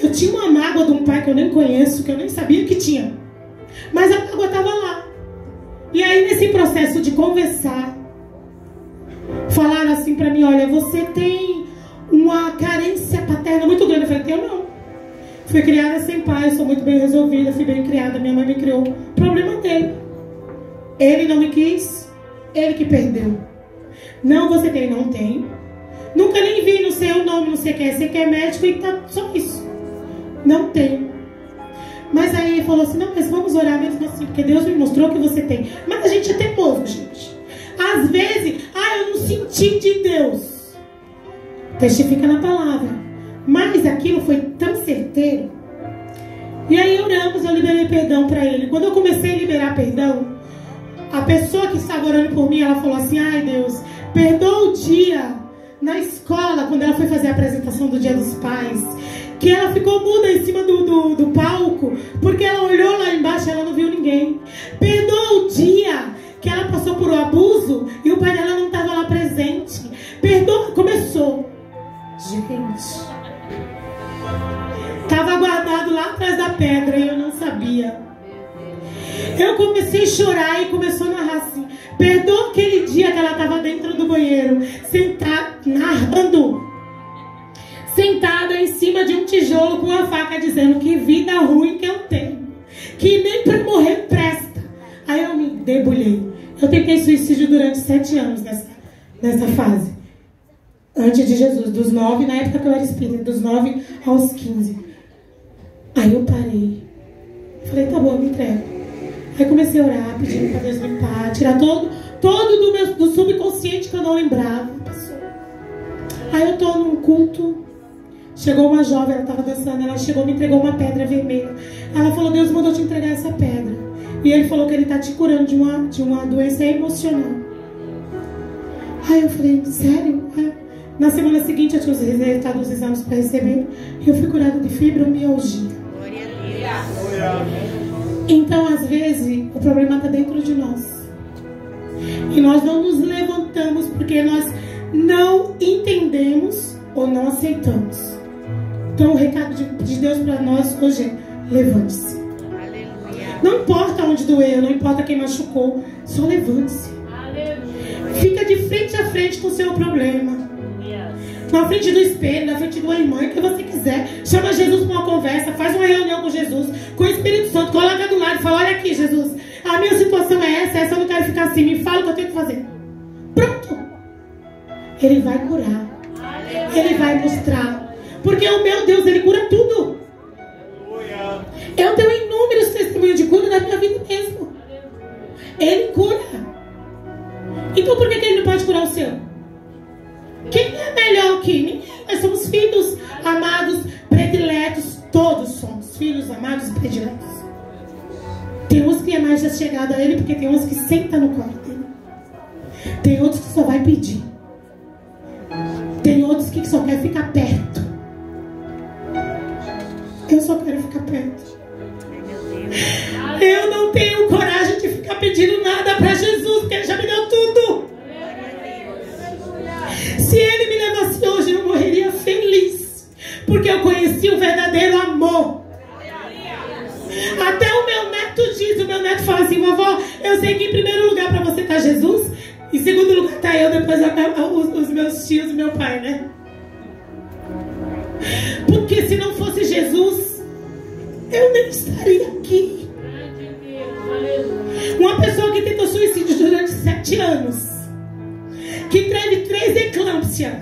Eu tinha uma mágoa de um pai que eu nem conheço, que eu nem sabia que tinha. Mas a mágoa estava lá. E aí nesse processo de conversar, falaram assim pra mim, olha, você tem uma carência paterna muito grande. Eu falei, eu não. Fui criada sem pai, sou muito bem resolvida, fui bem criada, minha mãe me criou. Problema dele. Ele não me quis, ele que perdeu. Não, você tem, não tem. Nunca nem vi, não sei o nome, não sei quem é. Você quer médico e tá só isso. Não tem. Mas aí ele falou assim, não, mas vamos orar mesmo assim, porque Deus me mostrou que você tem. Mas a gente é teimoso, gente. Às vezes, eu não senti de Deus. Testifica na palavra. Mas aquilo foi tão certeiro. E aí oramos, eu liberei perdão para ele. Quando eu comecei a liberar perdão, a pessoa que estava orando por mim, ela falou assim, ai Deus, perdoa o dia na escola, quando ela foi fazer a apresentação do Dia dos Pais, que ela ficou muda em cima do palco, porque ela olhou lá embaixo e ela não viu ninguém. Perdoa o dia que ela passou por um abuso e o pai dela não estava lá presente. Perdoa, começou. Gente, estava guardado lá atrás da pedra e eu não sabia. Eu comecei a chorar e começou a narrar assim. Perdoa aquele dia que ela estava dentro do banheiro, sentada, narrando, sentada em cima de um tijolo com uma faca, dizendo que vida ruim que eu tenho, que nem para morrer presta. Aí eu me debulhei. Eu tentei suicídio durante 7 anos nessa fase, antes de Jesus, dos 9, na época que eu era espírita, dos 9 aos 15. Aí eu parei, falei, tá bom, me entrego. Aí comecei a orar, pedindo para Deus limpar, tirar todo do subconsciente que eu não lembrava. Aí eu tô num culto, chegou uma jovem, ela estava dançando, ela chegou e me entregou uma pedra vermelha. Ela falou, Deus mandou te entregar essa pedra. E ele falou que ele está te curando de uma doença emocional. Aí eu falei, sério? Na semana seguinte eu tinha os resultados dos exames para receber. E eu fui curada de fibromialgia. Glória a Deus. Então, às vezes, o problema está dentro de nós. E nós não nos levantamos porque nós não entendemos ou não aceitamos. Então, o recado de Deus para nós hoje é: levante-se. Não importa onde doeu, não importa quem machucou, só levante-se. Fica de frente a frente com o seu problema. Na frente do espelho, na frente de uma irmã, o que você quiser. Chama Jesus para uma conversa, faz uma reunião com Jesus, com o Espírito Santo, coloca do lado e fala: olha aqui, Jesus, a minha situação é essa eu não quero ficar assim, me fala o que eu tenho que fazer. Pronto. Ele vai curar. Ele vai mostrar. Porque o meu Deus, Ele cura tudo. Eu tenho inúmeros testemunhos de cura da minha vida mesmo. Ele cura. Então por que Ele não pode curar o seu? Quem é melhor que ninguém? Nós somos filhos amados, prediletos. Todos somos filhos amados e prediletos. Tem uns que é mais chegado a Ele, porque tem uns que sentam no colo dele. Tem outros que só vai pedir. Tem outros que só quer ficar perto. Eu só quero ficar perto. Eu não tenho coragem de ficar pedindo nada para Jesus, porque Ele já me deu tudo. Se Ele me levasse hoje, eu morreria feliz, porque eu conheci o verdadeiro amor. Até o meu neto diz, o meu neto fala assim: Eu sei que em primeiro lugar para você tá Jesus, em segundo lugar tá eu, depois os meus tios e meu pai, né? Porque se não fosse Jesus, eu nem estaria aqui. Uma pessoa que tentou suicídio durante 7 anos, que teve 3 eclâmpsias,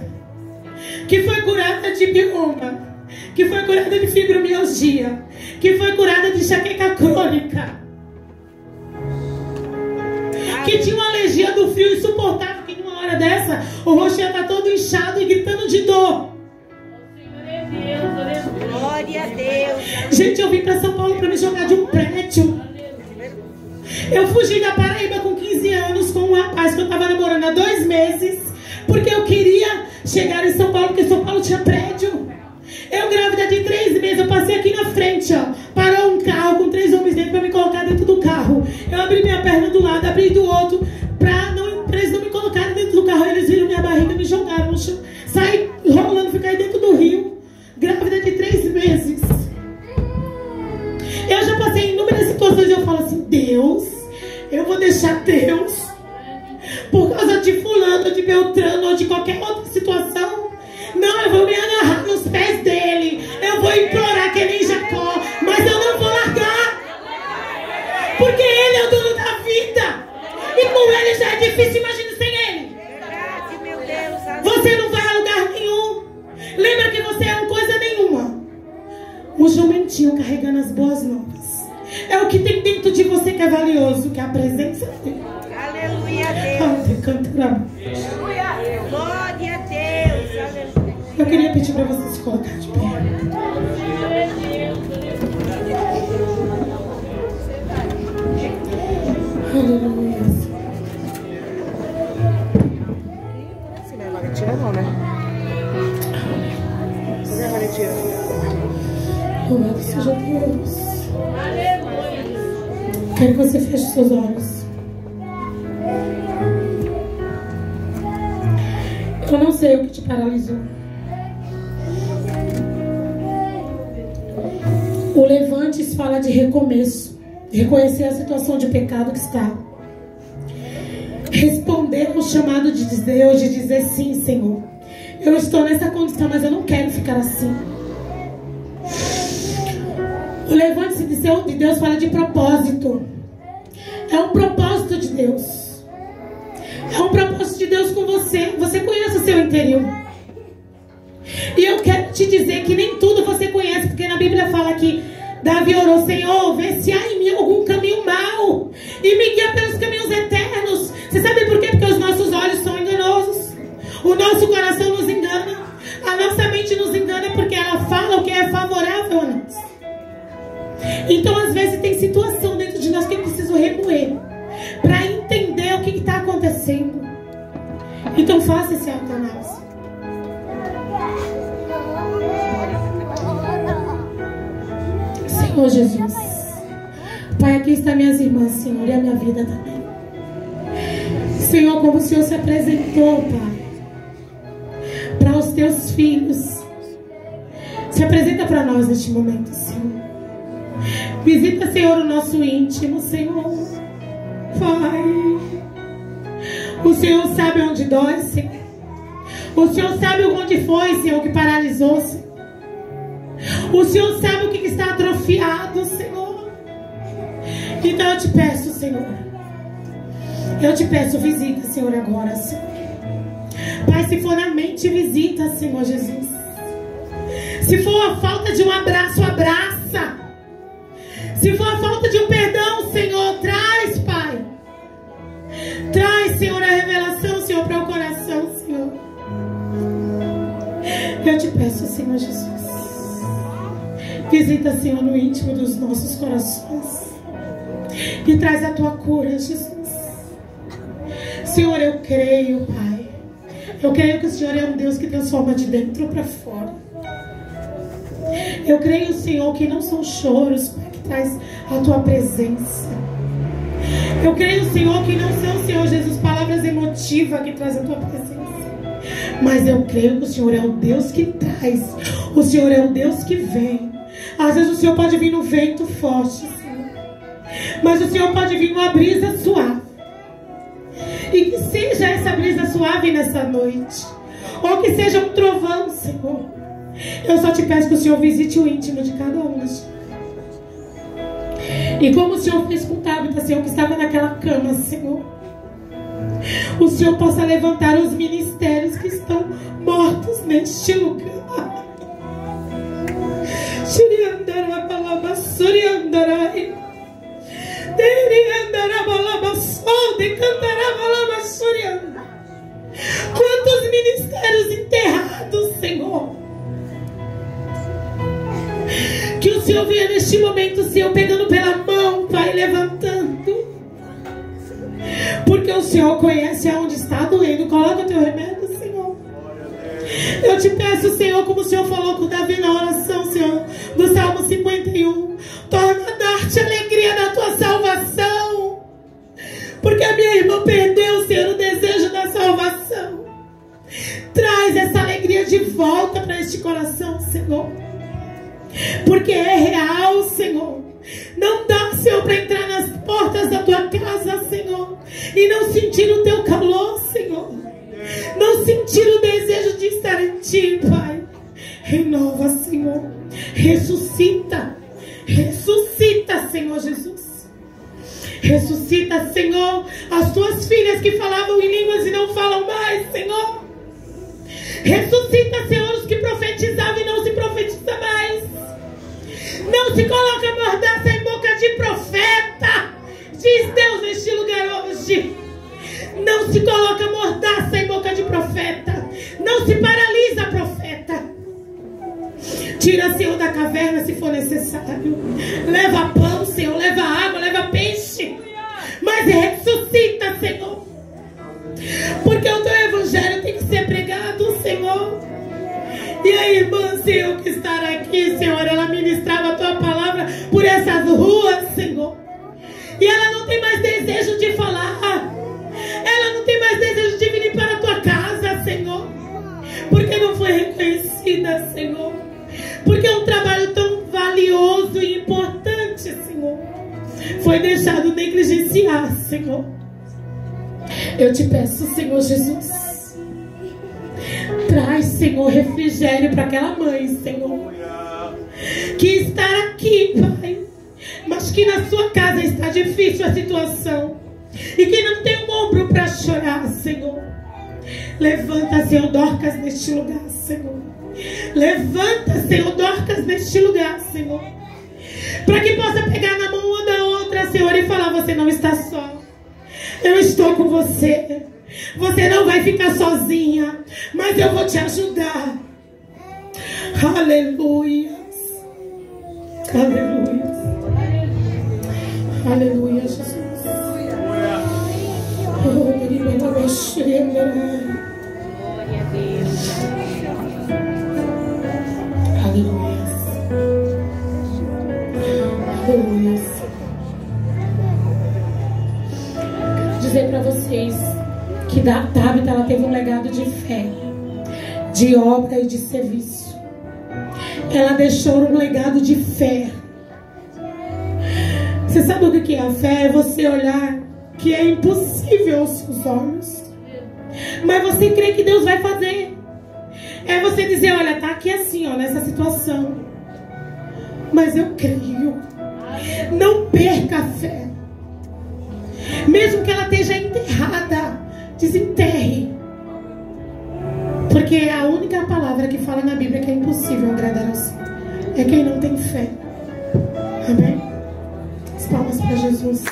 que foi curada de bioma, que foi curada de fibromialgia, que foi curada de enxaqueca crônica, que tinha uma alergia do frio insuportável, que numa hora dessa o rosto ia estar todo inchado e gritando de dor. Glória a Deus. Gente, eu vim para São Paulo para me jogar de um prédio. Eu fugi da Paraíba com 15 anos com um rapaz que eu estava namorando há 2 meses, porque eu queria chegar em São Paulo, porque São Paulo tinha prédio. Eu grávida de 3 meses, eu passei aqui na frente, ó, parou um carro com 3 homens dentro para me colocar dentro do carro. Eu abri minha perna do lado, abri do outro, para eles não me colocarem dentro do carro. Eles viram minha barriga e me jogaram no chão. Saí rolando, fiquei dentro do rio, grávida de 3 meses. Eu já passei em inúmeras situações e eu falo assim, Deus, eu vou deixar Deus por causa de fulano, de Beltrano ou de qualquer outra situação. Não, eu vou me agarrar nos pés dele. Eu vou implorar que nem Jacó, mas eu não vou largar. Porque ele é o dono da vida. E com ele já é difícil, imagina sem ele. Verdade, meu Deus. Você não vai a lugar nenhum. Lembra que você é uma coisa nenhuma. Um jumentinho carregando as boas novas. É o que tem dentro de você que é valioso, que é a presença dele. Aleluia a Deus. Glória a Deus. Aleluia. Eu queria pedir para você se colocar de pé. Aleluia. Você não é Valentina não, né? Você é Valentina. Louvado seja Deus. Quero que você feche seus olhos. Eu não sei o que te paralisou. O Levantes fala de recomeço, reconhecer a situação de pecado que está, responder ao chamado de Deus, de dizer sim, Senhor, eu estou nessa condição, mas eu não quero ficar assim. O Levante-se de Deus fala de propósito. É um propósito de Deus. É um propósito de Deus com você. Você conhece o seu interior. E eu quero te dizer que nem tudo você conhece, porque na Bíblia fala que Davi orou, Senhor, vê se há em mim algum caminho mau e me guia pelos caminhos eternos. Você sabe por quê? Porque os nossos olhos são enganosos. O nosso coração nos engana. A nossa mente nos engana porque ela fala o que é favorável a nós. Então, às vezes, tem situação dentro de nós que eu preciso remoer para entender o que está acontecendo. Então, faça esse autoanálise. Senhor Jesus, Pai, aqui estão minhas irmãs, Senhor, e a minha vida também. Senhor, como o Senhor se apresentou, Pai, para os teus filhos, se apresenta para nós neste momento, Senhor. Visita, Senhor, o nosso íntimo, Senhor. Pai, o Senhor sabe onde dói, Senhor. O Senhor sabe onde foi, Senhor, que paralisou, Senhor. O Senhor sabe o que está atrofiado, Senhor. Então eu te peço, Senhor. Eu te peço, visita, Senhor, agora, Senhor. Pai, se for na mente, visita, Senhor Jesus. Se for a falta de um abraço, abraça. Se for a falta de um perdão, Senhor, traz, Pai. Traz, Senhor, a revelação, Senhor, para o coração, Senhor. Eu te peço, Senhor Jesus. Visita, Senhor, no íntimo dos nossos corações. E traz a tua cura, Jesus. Senhor, eu creio, Pai. Eu creio que o Senhor é um Deus que transforma de dentro para fora. Eu creio, Senhor, que não são choros, Pai, que traz a tua presença. Eu creio, Senhor, que não são, Senhor Jesus, palavras emotivas que traz a tua presença. Mas eu creio que o Senhor é o Deus que traz. O Senhor é o Deus que vem. Às vezes o Senhor pode vir no vento forte, Senhor. Mas o Senhor pode vir uma brisa suave. E que seja essa brisa suave nessa noite. Ou que seja um trovão, Senhor. Eu só te peço que o Senhor visite o íntimo de cada um. E como o Senhor fez com Tabita, Senhor, que estava naquela cama, Senhor, o Senhor possa levantar os ministérios que estão mortos neste lugar. Quantos ministérios enterrados, Senhor. Que o Senhor venha neste momento, Senhor, pegando pela mão, Pai, levantando. Porque o Senhor conhece aonde está doendo. Coloca o teu remédio, Senhor. Eu te peço, Senhor, como o Senhor falou com Davi na oração, Senhor, do Salmo 51. Torna a dar-te a alegria da tua salvação. Porque a minha irmã perdeu, Senhor, o desejo da salvação. Traz essa alegria de volta para este coração, Senhor. Porque é real, Senhor. Não dá, Senhor, para entrar nas portas da tua casa, Senhor, e não sentir o teu calor, Senhor. Não sentir o desejo de estar em ti, Pai. Renova, Senhor. Ressuscita. Ressuscita, Senhor Jesus. Ressuscita, Senhor, as tuas filhas que falavam em línguas e não falam mais, Senhor. Ressuscita, Senhor, os que profetizavam e não se profetiza mais. Não se coloca mordaça em boca de profeta, diz Deus neste lugar hoje. Não se coloca mordaça em boca de profeta. Não se paralisa, profeta. Tira, Senhor, da caverna se for necessário. Leva pão, Senhor, leva água, leva peixe. Mas ressuscita, Senhor. Porque o teu evangelho tem que ser pregado, Senhor. E a irmã, Senhor, que está aqui, Senhor, ela ministrava a tua palavra por essas ruas, Senhor. E ela não tem mais desejo de falar. Ela não tem mais desejo de vir para a tua casa, Senhor. Porque não foi reconhecida, Senhor. Porque é um trabalho tão valioso e importante, Senhor, foi deixado negligenciar, Senhor. Eu te peço, Senhor Jesus, traz, Senhor, refrigério para aquela mãe, Senhor, que está aqui, Pai, mas que na sua casa está difícil a situação e que não tem um ombro para chorar, Senhor. Levanta, Senhor, Dorcas neste lugar, Senhor. Levanta, Senhor, Dorcas neste lugar, Senhor, para que possa pegar na mão uma da outra, Senhor, e falar: você não está só. Eu estou com você. Você não vai ficar sozinha, mas eu vou te ajudar. Aleluia. Aleluia. Aleluia, Jesus. Glória a Deus. Aleluia. Aleluia. Quero dizer para vocês que Tabita, ela teve um legado de fé, de obra e de serviço. Ela deixou um legado de fé. Você sabe o que é a fé? É você olhar que é impossível aos seus olhos, mas você crê que Deus vai fazer. É você dizer: olha, tá aqui assim, ó, nessa situação, mas eu creio. Não perca a fé. Mesmo que ela esteja enterrada, desenterre. Porque a única palavra que fala na Bíblia que é impossível agradar ao Senhor é quem não tem fé. Amém? As palmas para Jesus.